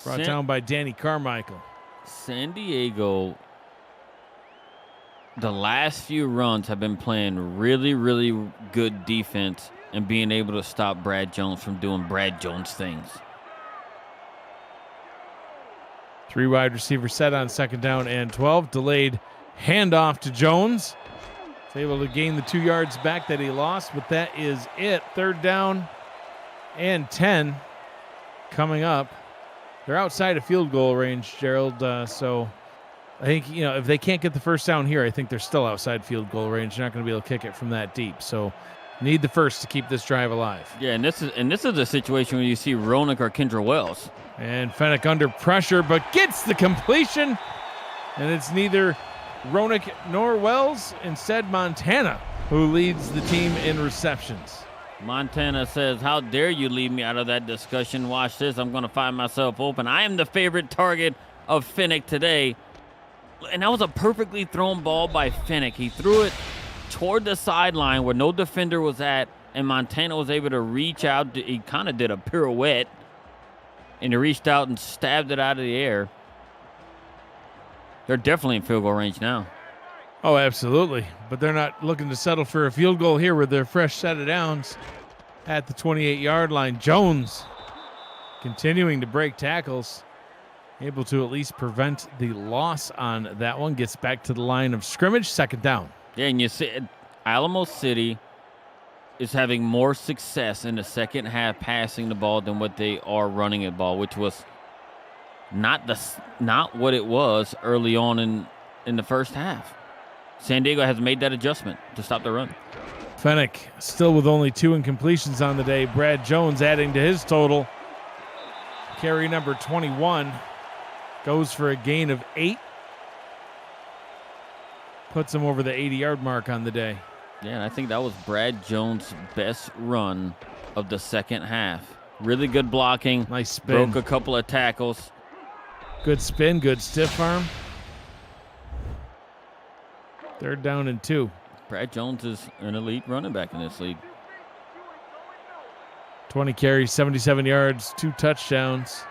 Brought down by Danny Carmichael. San Diego, the last few runs have been playing really, really good defense and being able to stop Brad Jones from doing Brad Jones things. 3 wide receiver set on 2nd down and 12. Delayed handoff to Jones. He's able to gain the 2 yards back that he lost, but that is it. 3rd down and 10 coming up They're outside of field goal range, Gerald. So I think, if they can't get the first down here, I think they're still outside field goal range. They're not going to be able to kick it from that deep. So need the first to keep this drive alive. Yeah, and this is a situation where you see Ronick or Kendra Wells. And Fennec under pressure, but gets the completion. And it's neither Ronick nor Wells, instead Montana, who leads the team in receptions. Montana says, how dare you leave me out of that discussion? Watch this. I'm going to find myself open. I am the favorite target of Fennec today. And that was a perfectly thrown ball by Fennec. He threw it toward the sideline where no defender was at, and Montana was able to reach out. He kind of did a pirouette, and he reached out and stabbed it out of the air. They're definitely in field goal range now. Oh, absolutely. But they're not looking to settle for a field goal here with their fresh set of downs at the 28-yard line. Jones continuing to break tackles, able to at least prevent the loss on that one. Gets back to the line of scrimmage, second down. Yeah, and you see Alamo City is having more success in the second half passing the ball than what they are running the ball, which was not what it was early on in the first half. San Diego has made that adjustment to stop the run. Fennec still with only 2 incompletions on the day. Brad Jones adding to his total. Carry number 21 goes for a gain of 8. Puts him over the 80-yard mark on the day. Yeah, and I think that was Brad Jones' best run of the second half. Really good blocking. Nice spin. Broke a couple of tackles. Good spin, good stiff arm. Third down and 2. Brad Jones is an elite running back in this league. 20 carries, 77 yards, 2 touchdowns.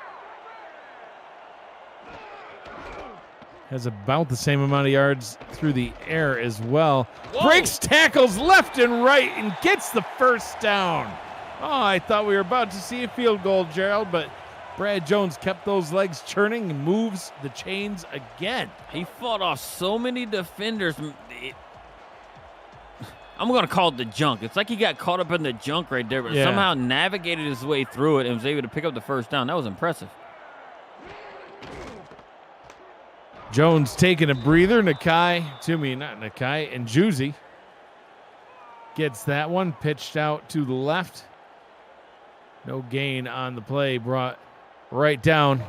Has about the same amount of yards through the air as well. Whoa. Breaks tackles left and right and gets the first down. Oh, I thought we were about to see a field goal, Gerald, but Brad Jones kept those legs churning and moves the chains again. He fought off so many defenders. I'm going to call it the junk. It's like he got caught up in the junk right there, but somehow navigated his way through it and was able to pick up the first down. That was impressive. Jones taking a breather. And Juicy gets that one pitched out to the left. No gain on the play, brought right down.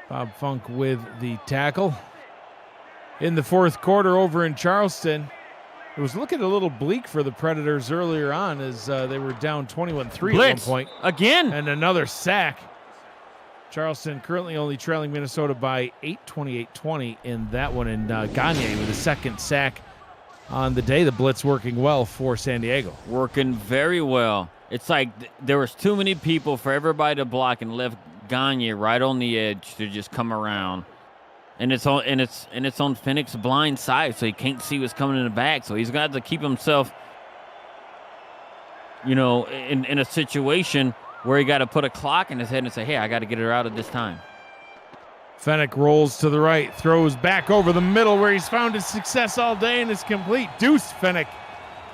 Bob Funk with the tackle. In the fourth quarter over in Charleston, it was looking a little bleak for the Predators earlier on as they were down 21-3 at one point. Again. And another sack. Charleston currently only trailing Minnesota by 8, 28-20 in that one. And Gagne with a second sack on the day. The blitz working well for San Diego. Working very well. It's like there was too many people for everybody to block and left Gagne right on the edge to just come around. And it's on Fennec's blind side, so he can't see what's coming in the back. So he's got to keep himself, in a situation where he got to put a clock in his head and say, hey, I got to get her out at this time. Fennec rolls to the right, throws back over the middle where he's found his success all day and is complete. Deuce Fennec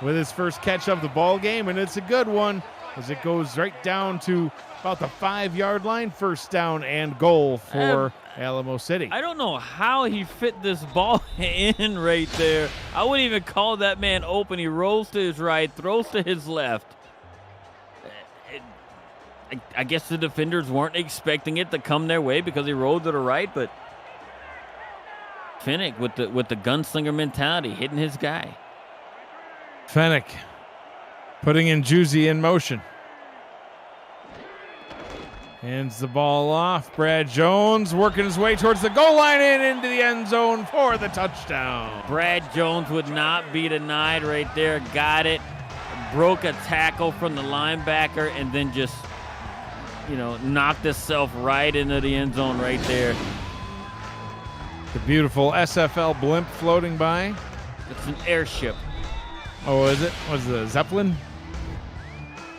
with his first catch of the ball game, and it's a good one as it goes right down to about the 5-yard line. First down and goal for Alamo City. I don't know how he fit this ball in right there. I wouldn't even call that man open. He rolls to his right, throws to his left. I guess the defenders weren't expecting it to come their way because he rolled to the right, but Fennec with the gunslinger mentality, hitting his guy. Fennec putting in Juicy in motion. Hands the ball off. Brad Jones working his way towards the goal line and into the end zone for the touchdown. Brad Jones would not be denied right there. Got it. Broke a tackle from the linebacker and then just, knocked himself right into the end zone right there. The beautiful SFL blimp floating by. It's an airship. Oh, is it? Was it a Zeppelin?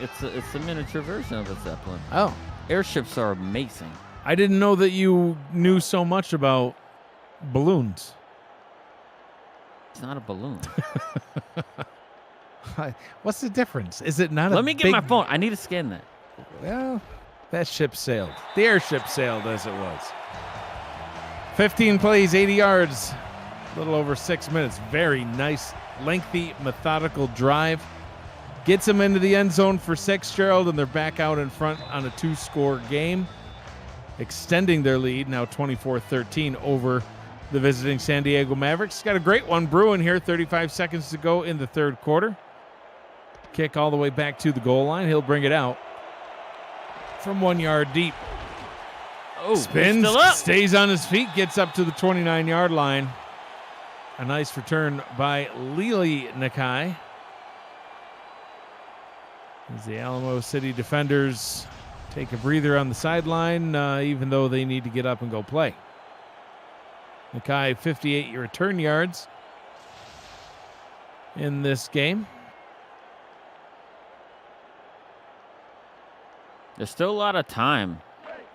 It's a miniature version of a Zeppelin. Oh. Airships are amazing. I didn't know that you knew so much about balloons. It's not a balloon. What's the difference? Is it not Let me get my phone. I need to scan that. Well, that ship sailed. The airship sailed, as it was. 15 plays, 80 yards, a little over 6 minutes. Very nice, lengthy, methodical drive. Gets them into the end zone for 6, Gerald, and they're back out in front on a 2-score game, extending their lead, now 24-13 over the visiting San Diego Mavericks. Got a great one brewing here, 35 seconds to go in the third quarter. Kick all the way back to the goal line. He'll bring it out from 1 yard deep. Oh, spins, stays on his feet, gets up to the 29-yard line. A nice return by Lili Nakai. As the Alamo City defenders take a breather on the sideline, even though they need to get up and go play. Nakai, 58 return yards in this game. There's still a lot of time.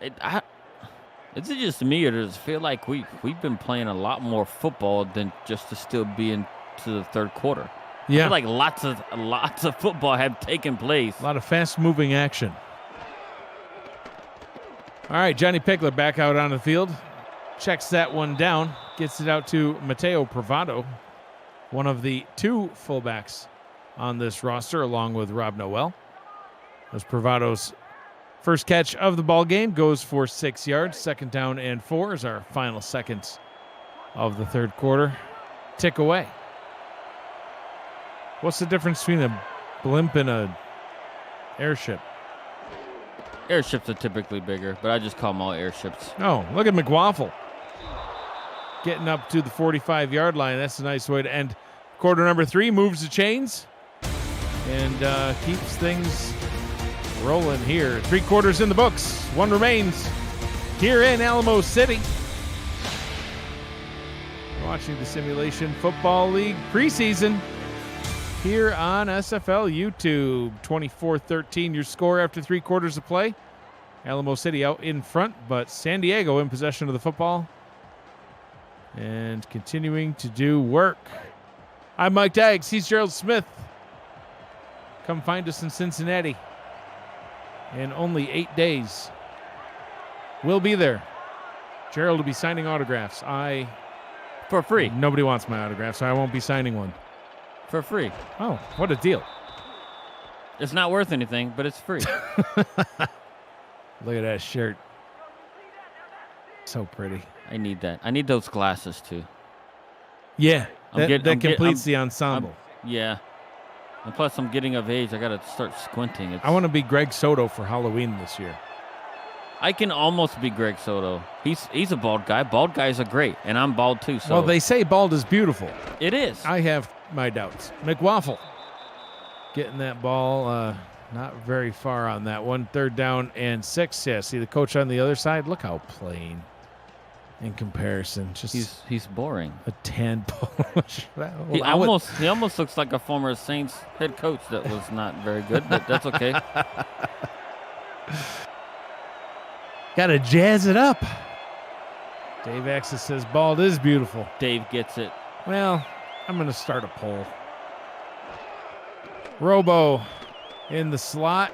Is it just me, or does it feel like we've been playing a lot more football than just to still be into the third quarter? Yeah, I feel like lots of football have taken place. A lot of fast-moving action. All right, Johnny Pickler back out on the field. Checks that one down. Gets it out to Mateo Privado, one of the 2 fullbacks on this roster, along with Rob Noel. As Privado's first catch of the ball game goes for 6 yards. 2nd down and 4 is our final seconds of the third quarter. Tick away. What's the difference between a blimp and a airship? Airships are typically bigger, but I just call them all airships. Oh, look at McWaffle. Getting up to the 45-yard line. That's a nice way to end. Quarter number 3 moves the chains and keeps things rolling here. 3 quarters in the books. 1 remains here in Alamo City. Watching the Simulation Football League preseason here on SFL YouTube. 24-13 your score after 3 quarters of play. Alamo City out in front, but San Diego in possession of the football and continuing to do work. I'm Mike Daggs. He's Gerald Smith. Come find us in Cincinnati in only 8 days. We'll be there. Gerald will be signing autographs. For free. Nobody wants my autograph, so I won't be signing one. For free. Oh, what a deal. It's not worth anything, but it's free. Look at that shirt. So pretty. I need that. I need those glasses, too. Yeah, that completes the ensemble. Yeah. And plus, I'm getting of age. I got to start squinting. I want to be Greg Soto for Halloween this year. I can almost be Greg Soto. He's a bald guy. Bald guys are great, and I'm bald, too. So well, they say bald is beautiful. It is. I have my doubts. McWaffle getting that ball not very far on that one. 3rd down and 6. Yeah, see the coach on the other side? Look how plain in comparison. Just he's boring. A tadpole. He almost looks like a former Saints head coach that was not very good, but that's okay. Got to jazz it up. Dave Axis says bald is beautiful. Dave gets it. Well, I'm going to start a poll. Robo in the slot.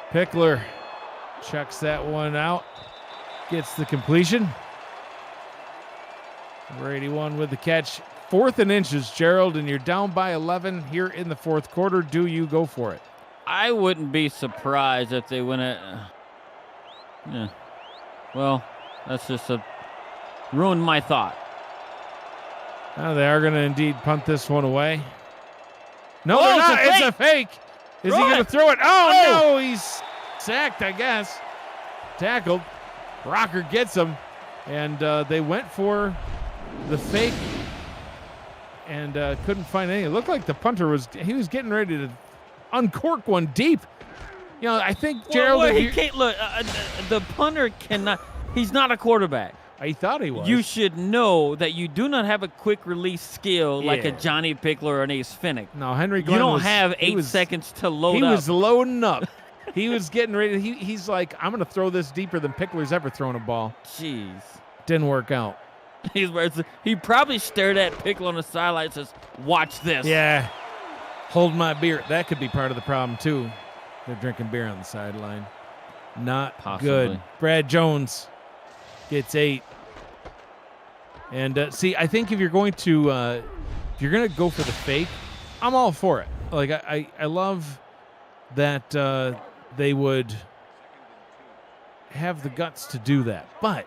Pickler checks that one out. Gets the completion. Number 81 with the catch. 4th and inches, Gerald, and you're down by 11 here in the 4th quarter. Do you go for it? I wouldn't be surprised if they win it. Yeah. Well, that's just ruined my thought. Oh, they are going to indeed punt this one away. No, they're not. It's a fake. Is he going to throw it? Oh, no. He's sacked, I guess. Tackled. Rocker gets him. And they went for the fake and couldn't find anything. It looked like the punter was getting ready to uncork one deep. You know, I think Gerald. He can't look. The punter cannot. He's not a quarterback. I thought he was. You should know that you do not have a quick release skill like a Johnny Pickler or an Ace Finnick. No, Henry Glenn. You don't have 8 seconds to load up. He was loading up. He was getting ready. He's like, I'm going to throw this deeper than Pickler's ever thrown a ball. Jeez. Didn't work out. He probably stared at Pickler on the sideline and says, watch this. Yeah. Hold my beer. That could be part of the problem, too. They're drinking beer on the sideline. Not Possibly. good. Brad Jones gets 8. And see, I think if you're going to go for the fake, I'm all for it. Like I love that they would have the guts to do that, but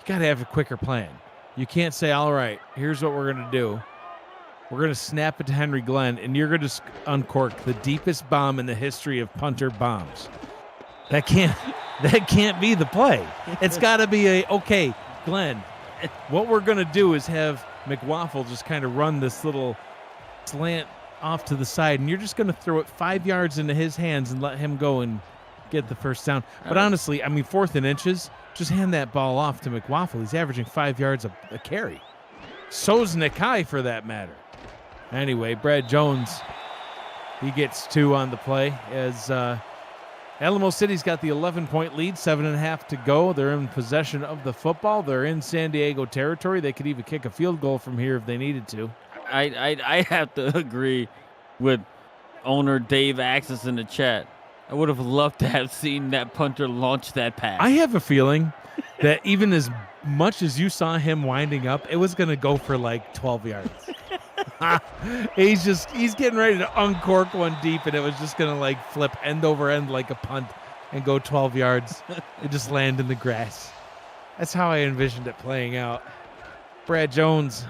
you got to have a quicker plan. You can't say, all right, here's what we're going to do. We're going to snap it to Henry Glenn, and you're going to uncork the deepest bomb in the history of punter bombs. That can't be the play. It's got to be okay, Glenn, what we're going to do is have McWaffle just kind of run this little slant off to the side, and you're just going to throw it 5 yards into his hands and let him go and get the first down. But honestly, I mean, 4th and inches, just hand that ball off to McWaffle. He's averaging 5 yards a carry. So's Nakai, for that matter. Anyway, Brad Jones, he gets 2 on the play as Alamo City's got the 11-point lead, 7.5 to go. They're in possession of the football. They're in San Diego territory. They could even kick a field goal from here if they needed to. I have to agree with owner Dave Axis in the chat. I would have loved to have seen that punter launch that pass. I have a feeling that even as much as you saw him winding up, it was going to go for like 12 yards. He's getting ready to uncork one deep, and it was just going to like flip end over end like a punt and go 12 yards and just land in the grass. That's how I envisioned it playing out. Brad Jones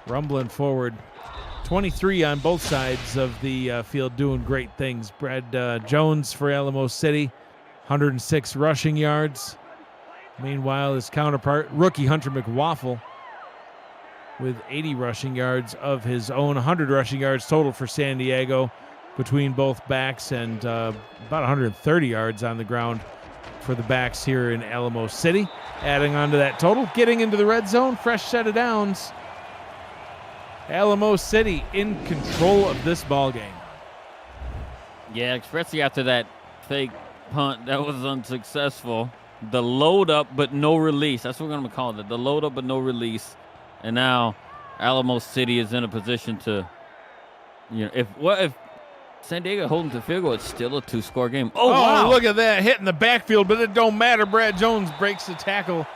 rumbling forward. 23 on both sides of the field doing great things. Brad Jones for Alamo City, 106 rushing yards. Meanwhile, his counterpart, rookie Hunter McWaffle, with 80 rushing yards of his own, 100 rushing yards total for San Diego between both backs, and about 130 yards on the ground for the backs here in Alamo City. Adding on to that total, getting into the red zone, fresh set of downs. Alamo City in control of this ball game. Yeah, especially after that fake punt that was unsuccessful. The load up but no release. That's what we're going to call it. The load up but no release. And now Alamo City is in a position to, if San Diego holding to field goal, it's still a 2-score game. Oh, wow. Look at that, hitting the backfield, but it don't matter. Brad Jones breaks the tackle.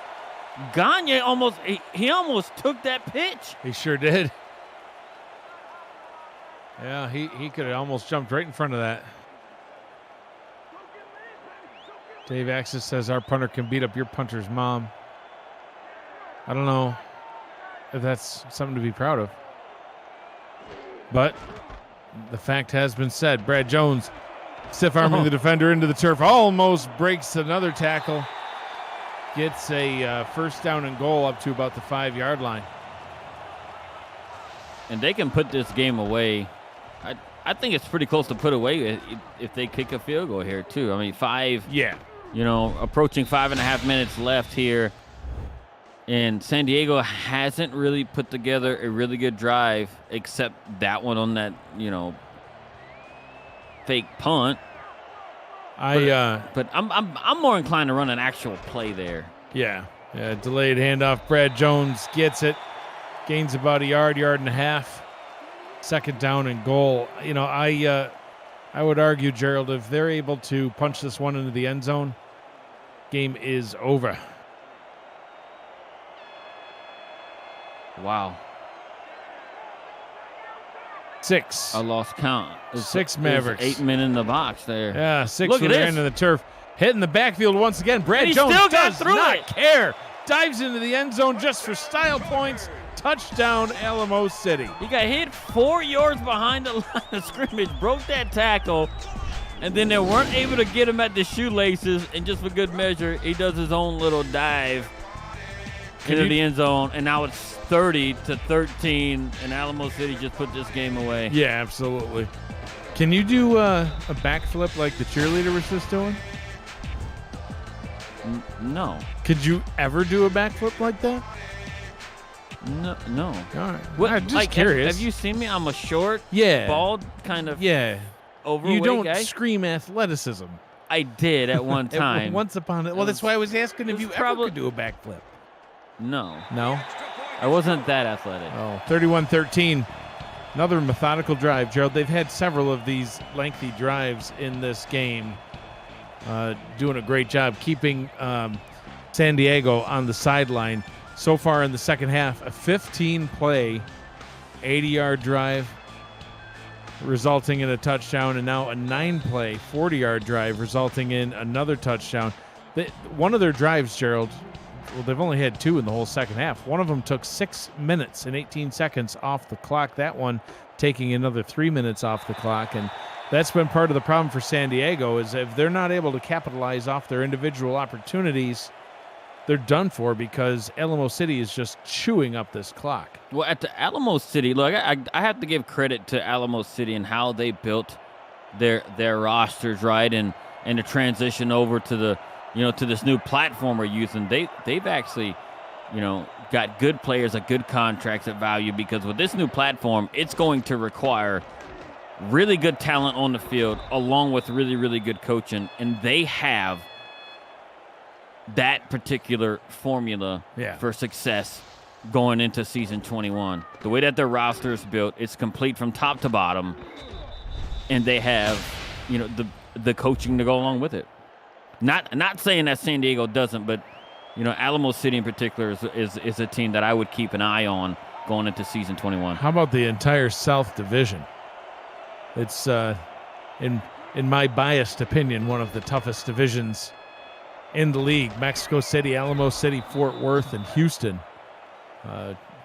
Gagne almost took that pitch. He sure did. Yeah, he could have almost jumped right in front of that. Dave Axis says our punter can beat up your punter's mom. I don't know if that's something to be proud of. But the fact has been said. Brad Jones stiff arming the defender into the turf. Almost breaks another tackle. Gets a first down and goal up to about the 5-yard line. And they can put this game away. I think it's pretty close to put away if they kick a field goal here, too. I mean, approaching 5.5 minutes left here. And San Diego hasn't really put together a really good drive except that one on that, fake punt. But I'm more inclined to run an actual play there. Yeah, delayed handoff. Brad Jones gets it. Gains about a yard and a half. 2nd down and goal. I would argue, Gerald, if they're able to punch this one into the end zone, game is over. Wow. 6. I lost count. 6 Mavericks. 8 men in the box there. Yeah, 6 Look with at the this. end of the turf. Hitting the backfield once again. Brad Jones still got does through not it. care. Dives into the end zone just for style points. Touchdown, Alamo City. He got hit 4 yards behind the line of scrimmage, broke that tackle, and then they weren't able to get him at the shoelaces, and just for good measure, he does his own little dive into the end zone, and now it's 30-13, and Alamo City just put this game away. Yeah, absolutely. Can you do a backflip like the cheerleader was just doing? No. Could you ever do a backflip like that? No. All right. What, I'm just curious. Have you seen me? I'm a short, yeah, bald, kind of overweight You don't guy. scream athleticism. I did at one time. Once upon a... Well, that's why I was asking if you ever could do a backflip. No. No? I wasn't that athletic. Oh, 31-13. Another methodical drive, Gerald. They've had several of these lengthy drives in this game. Doing a great job keeping San Diego on the sideline. So far in the second half, a 15-play, 80-yard drive resulting in a touchdown, and now a 9-play, 40-yard drive resulting in another touchdown. One of their drives, Gerald, well, they've only had 2 in the whole second half. One of them took 6 minutes and 18 seconds off the clock. That one taking another 3 minutes off the clock. And that's been part of the problem for San Diego, is if they're not able to capitalize off their individual opportunities, they're done for, because Alamo City is just chewing up this clock. Well, at the Alamo City, look, I have to give credit to Alamo City and how they built their rosters, right, and the transition over to the to this new platform we're using. They've actually, got good players at good contracts at value, because with this new platform, it's going to require really good talent on the field along with really, really good coaching, and they have that particular formula for success going into season 21. The way that their roster is built, it's complete from top to bottom, and they have, the coaching to go along with it. Not saying that San Diego doesn't, but Alamo City in particular is a team that I would keep an eye on going into season 21. How about the entire South Division? It's in my biased opinion, one of the toughest divisions in the league. Mexico City, Alamo City, Fort Worth, and Houston.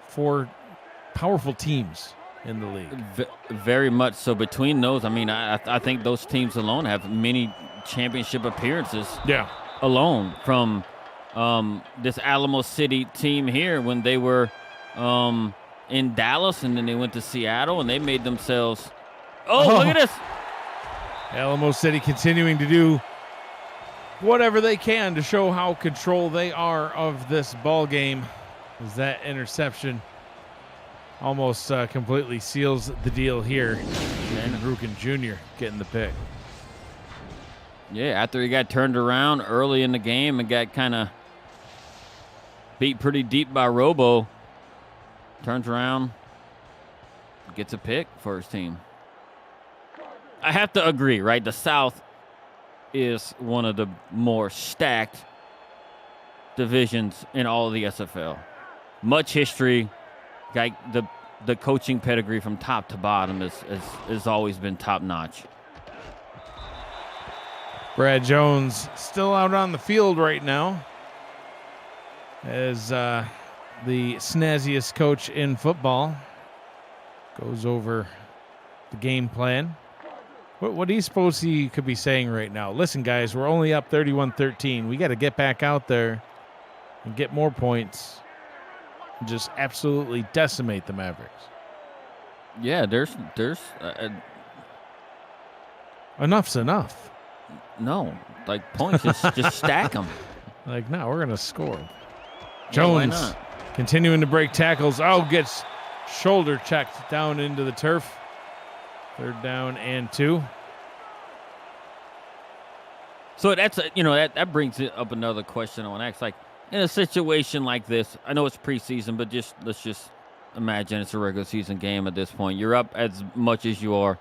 4 powerful teams in the league. Very much so. Between those, I think those teams alone have many championship appearances. Yeah. Alone from this Alamo City team here when they were in Dallas, and then they went to Seattle, and they made themselves. Oh, look at this! Alamo City continuing to do whatever they can to show how control they are of this ball game, as that interception almost completely seals the deal here. And Rukin Jr. getting the pick. Yeah, after he got turned around early in the game and got kind of beat pretty deep by Robo, turns around, gets a pick for his team. I have to agree, right? The South is one of the more stacked divisions in all of the SFL. Much history. Like the coaching pedigree from top to bottom has always been top notch. Brad Jones still out on the field right now as the snazziest coach in football goes over the game plan. What do you suppose he could be saying right now? Listen, guys, we're only up 31-13. We got to get back out there and get more points and just absolutely decimate the Mavericks. Yeah, there's enough's enough. No, like points, just stack them. Like, no, we're going to score. Yeah, Jones why not? continuing to break tackles. Oh, gets shoulder checked down into the turf. 3rd down and 2. So that's that brings up another question I want to ask. Like, in a situation like this, I know it's preseason, but let's just imagine it's a regular season game at this point. You're up as much as you are.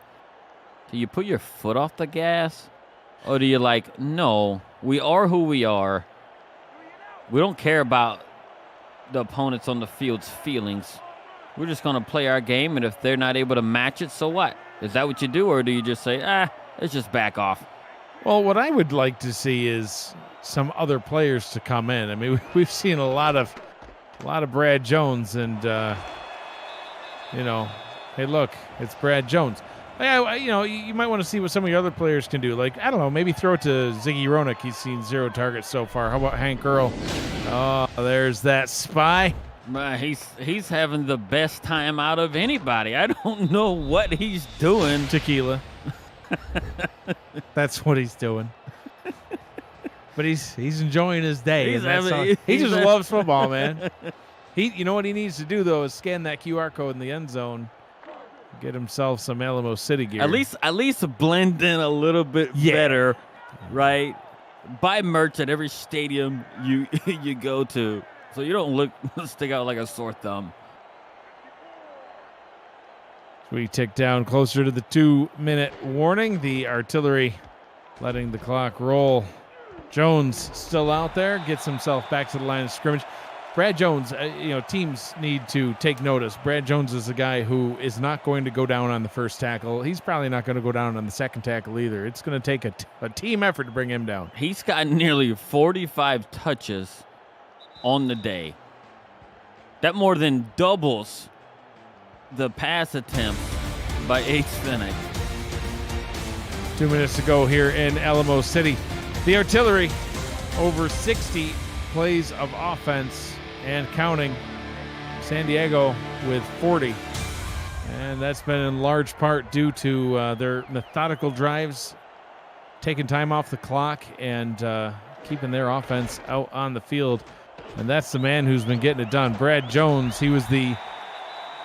Do you put your foot off the gas? Or do you no, we are who we are. We don't care about the opponents on the field's feelings. We're just going to play our game, and if they're not able to match it, so what? Is that what you do, or do you just say, let's just back off? Well, what I would like to see is some other players to come in. I mean, we've seen a lot of Brad Jones, and hey, look, it's Brad Jones. You might want to see what some of your other players can do. Like, I don't know, maybe throw it to Ziggy Roenick. He's seen 0 targets so far. How about Hank Earl? Oh, there's that spy. He's having the best time out of anybody. I don't know what he's doing. Tequila. That's what he's doing. But he's enjoying his day. He just loves football, man. You know what he needs to do though is scan that QR code in the end zone, get himself some Alamo City gear. At least blend in a little bit better, right? Buy merch at every stadium you go to, so you don't stick out like a sore thumb. We tick down closer to the 2-minute warning. The artillery letting the clock roll. Jones still out there, gets himself back to the line of scrimmage. Brad Jones, teams need to take notice. Brad Jones is a guy who is not going to go down on the first tackle. He's probably not going to go down on the second tackle either. It's going to take a team effort to bring him down. He's got nearly 45 touches on the day. That more than doubles the pass attempts by Ace Finnick. 2 minutes to go here in Alamo City. The artillery, over 60 plays of offense and counting. San Diego with 40. And that's been in large part due to their methodical drives, taking time off the clock and keeping their offense out on the field. And that's the man who's been getting it done. Brad Jones, he was the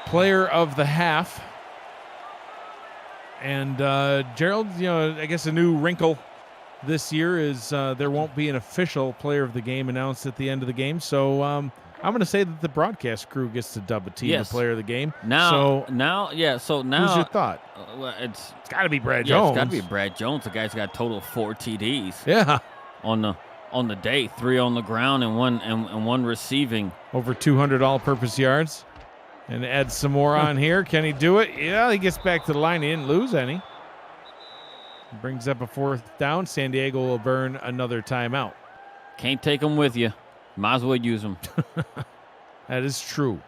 player of the half. And Gerald, I guess a new wrinkle this year is there won't be an official player of the game announced at the end of the game. So I'm going to say that the broadcast crew gets to dub a team a player of the game. Now, who's your thought? It's got to be Brad Jones. It's got to be Brad Jones. The guy's got a total of 4 TDs. Yeah. On the day, 3 on the ground and one receiving. Over 200 all-purpose yards. And add some more on here. Can he do it? Yeah, he gets back to the line. He didn't lose any. Brings up a 4th down. San Diego will burn another timeout. Can't take them with you. Might as well use them. That is true.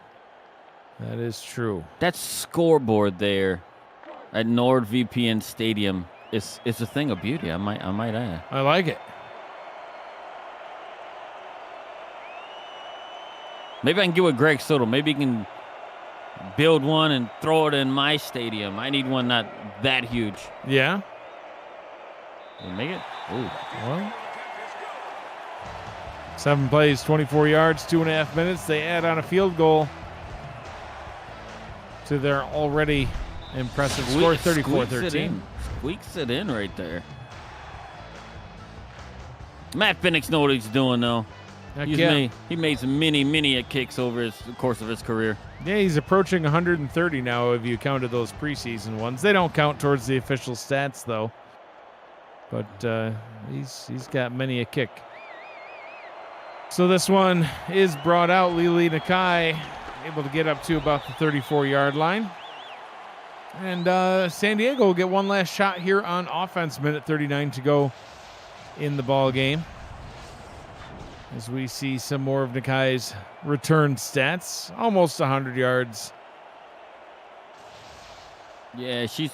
That is true. That scoreboard there at NordVPN Stadium is a thing of beauty. I might add. I like it. Maybe I can get with Greg Soto. Maybe he can build one and throw it in my stadium. I need one not that huge. Yeah. We'll make it. Ooh. Well, 7 plays, 24 yards, 2.5 minutes. They add on a field goal to their already impressive score, 34-13. Squeaks it in right there. Matt Penix knows what he's doing, though. He made some mini kicks over the course of his career. Yeah, he's approaching 130 now if you counted those preseason ones. They don't count towards the official stats, though. But he's got many a kick. So this one is brought out. Lili Nakai able to get up to about the 34-yard line. And San Diego will get one last shot here on offense. Minute 39 to go in the ball game. As we see some more of Nakai's return stats. Almost 100 yards. Yeah, she's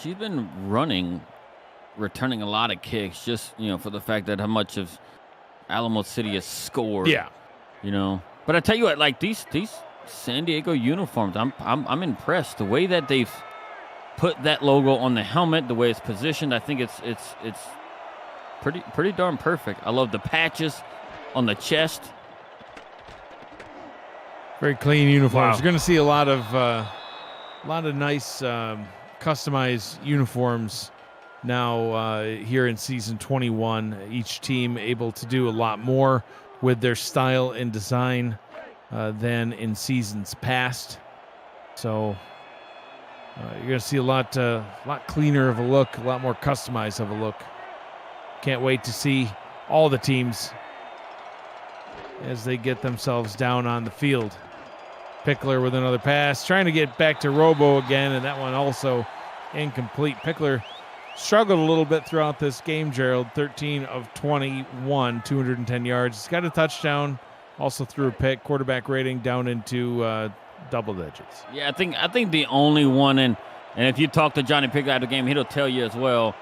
been returning a lot of kicks just, for the fact that how much of Alamo City has scored. Yeah. But I tell you what, like these San Diego uniforms, I'm impressed. The way that they've put that logo on the helmet, the way it's positioned, I think it's pretty darn perfect. I love the patches on the chest. Very clean uniforms. Wow. You're going to see a lot of nice customized uniforms now here in season 21. Each team able to do a lot more with their style and design than in seasons past. So you're going to see a lot cleaner of a look, a lot more customized of a look. Can't wait to see all the teams as they get themselves down on the field. Pickler with another pass, trying to get back to Robo again, and that one also incomplete. Pickler struggled a little bit throughout this game, Gerald. 13 of 21, 210 yards. He's got a touchdown, also threw a pick. Quarterback rating down into double digits. Yeah, I think the only one, and if you talk to Johnny Pickler after the game, he'll tell you as well,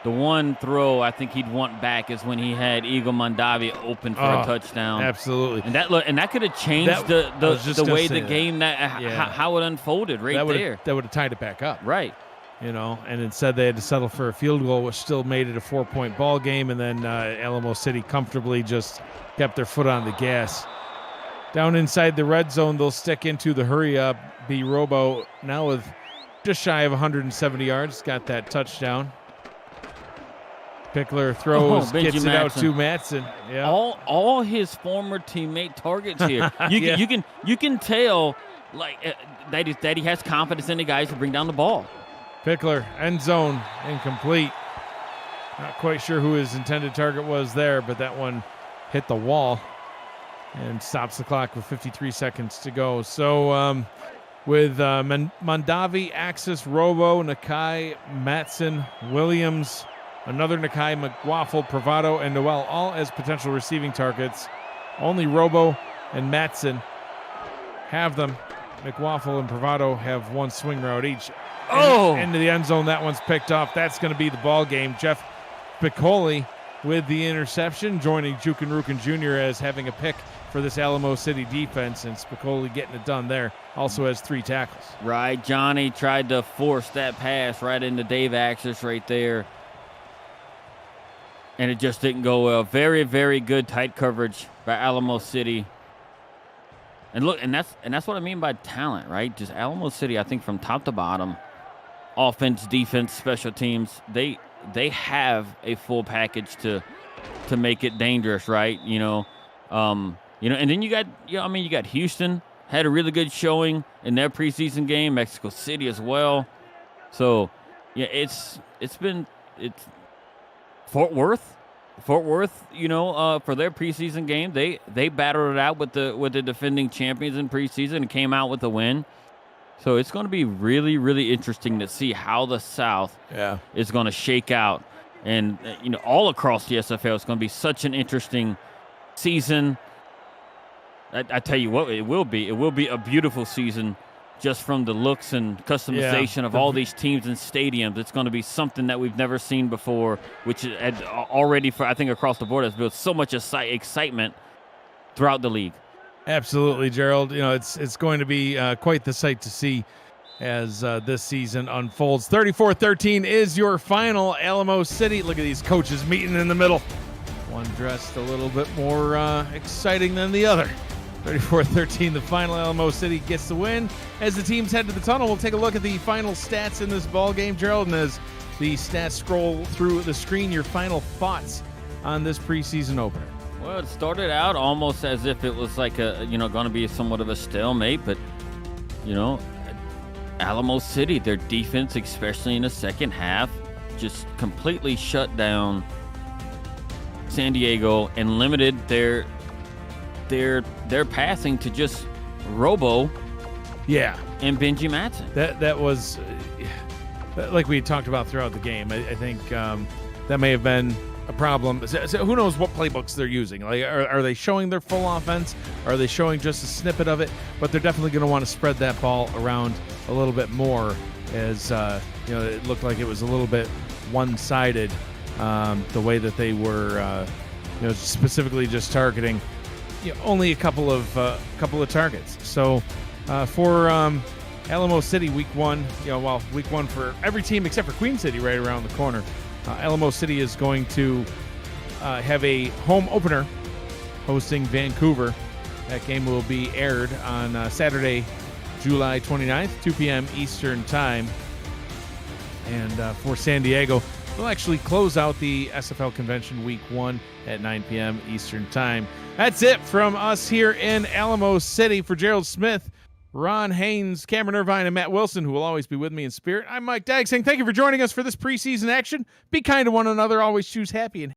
the one throw I think he'd want back is when he had Eagle Mondavi open for a touchdown. Absolutely. And that could have changed the way the game, how it unfolded there. That would have tied it back up. Right. And instead they had to settle for a field goal, which still made it a 4-point ball game. And then Alamo City comfortably just kept their foot on the gas. Down inside the red zone, they'll stick into the hurry-up. B. Robo now with just shy of 170 yards. Got that touchdown. Pickler throws, gets it out to Matson. Yeah. All his former teammate targets here. You can tell that he has confidence in the guys to bring down the ball. Pickler, end zone, incomplete. Not quite sure who his intended target was there, but that one hit the wall and stops the clock with 53 seconds to go. So with Mondavi, Axis, Robo, Nakai, Matson, Williams, another Nakai, McWaffle, Pravado, and Noel, all as potential receiving targets. Only Robo and Matson have them. McWaffle and Pravado have one swing route each. Into the end zone, that one's picked off. That's going to be the ball game. Jeff Piccoli with the interception, joining Jukin Jr. as having a pick for this Alamo City defense, and Spicoli getting it done there. Also has 3 tackles. Right, Johnny tried to force that pass right into Dave Axis right there, and it just didn't go well. Very, very good tight coverage by Alamo City. And look, and that's what I mean by talent, right? Just Alamo City, I think from top to bottom, offense, defense, special teams, they have a full package to make it dangerous, right? And then you got Houston had a really good showing in their preseason game, Mexico City as well. So, yeah, it's Fort Worth, for their preseason game, they battled it out with the defending champions in preseason and came out with a win. So it's going to be really, really interesting to see how the South is going to shake out. And, all across the SFL, it's going to be such an interesting season. I tell you what, it will be. It will be a beautiful season just from the looks and customization of all these teams and stadiums. It's going to be something that we've never seen before, which already, I think, across the board has built so much excitement throughout the league. Absolutely, Gerald. It's going to be quite the sight to see as this season unfolds. 34-13 is your final. Alamo City. Look at these coaches meeting in the middle. One dressed a little bit more exciting than the other. 34-13, the final. Alamo City gets the win. As the teams head to the tunnel, we'll take a look at the final stats in this ball game, Gerald. And as the stats scroll through the screen, your final thoughts on this preseason opener. Well, it started out almost as if it was like going to be somewhat of a stalemate, but Alamo City, their defense, especially in the second half, just completely shut down San Diego and limited their passing to just Robo and Benji Matson. That was like we talked about throughout the game. I think that may have been a problem. So who knows what playbooks they're using? Like, are they showing their full offense? Are they showing just a snippet of it? But they're definitely going to want to spread that ball around a little bit more, as it looked like it was a little bit one-sided, the way that they were specifically just targeting only a couple of targets. So for Alamo City, week one for every team except for Queen City right around the corner. Alamo City is going to have a home opener hosting Vancouver. That game will be aired on Saturday, July 29th, 2 p.m. Eastern Time. And for San Diego, we'll actually close out the SFL convention week 1 at 9 p.m. Eastern Time. That's it from us here in Alamo City. For Gerald Smith, Ron Haynes, Cameron Irvine, and Matt Wilson, who will always be with me in spirit, I'm Mike Dagg saying thank you for joining us for this preseason action. Be kind to one another. Always choose happy and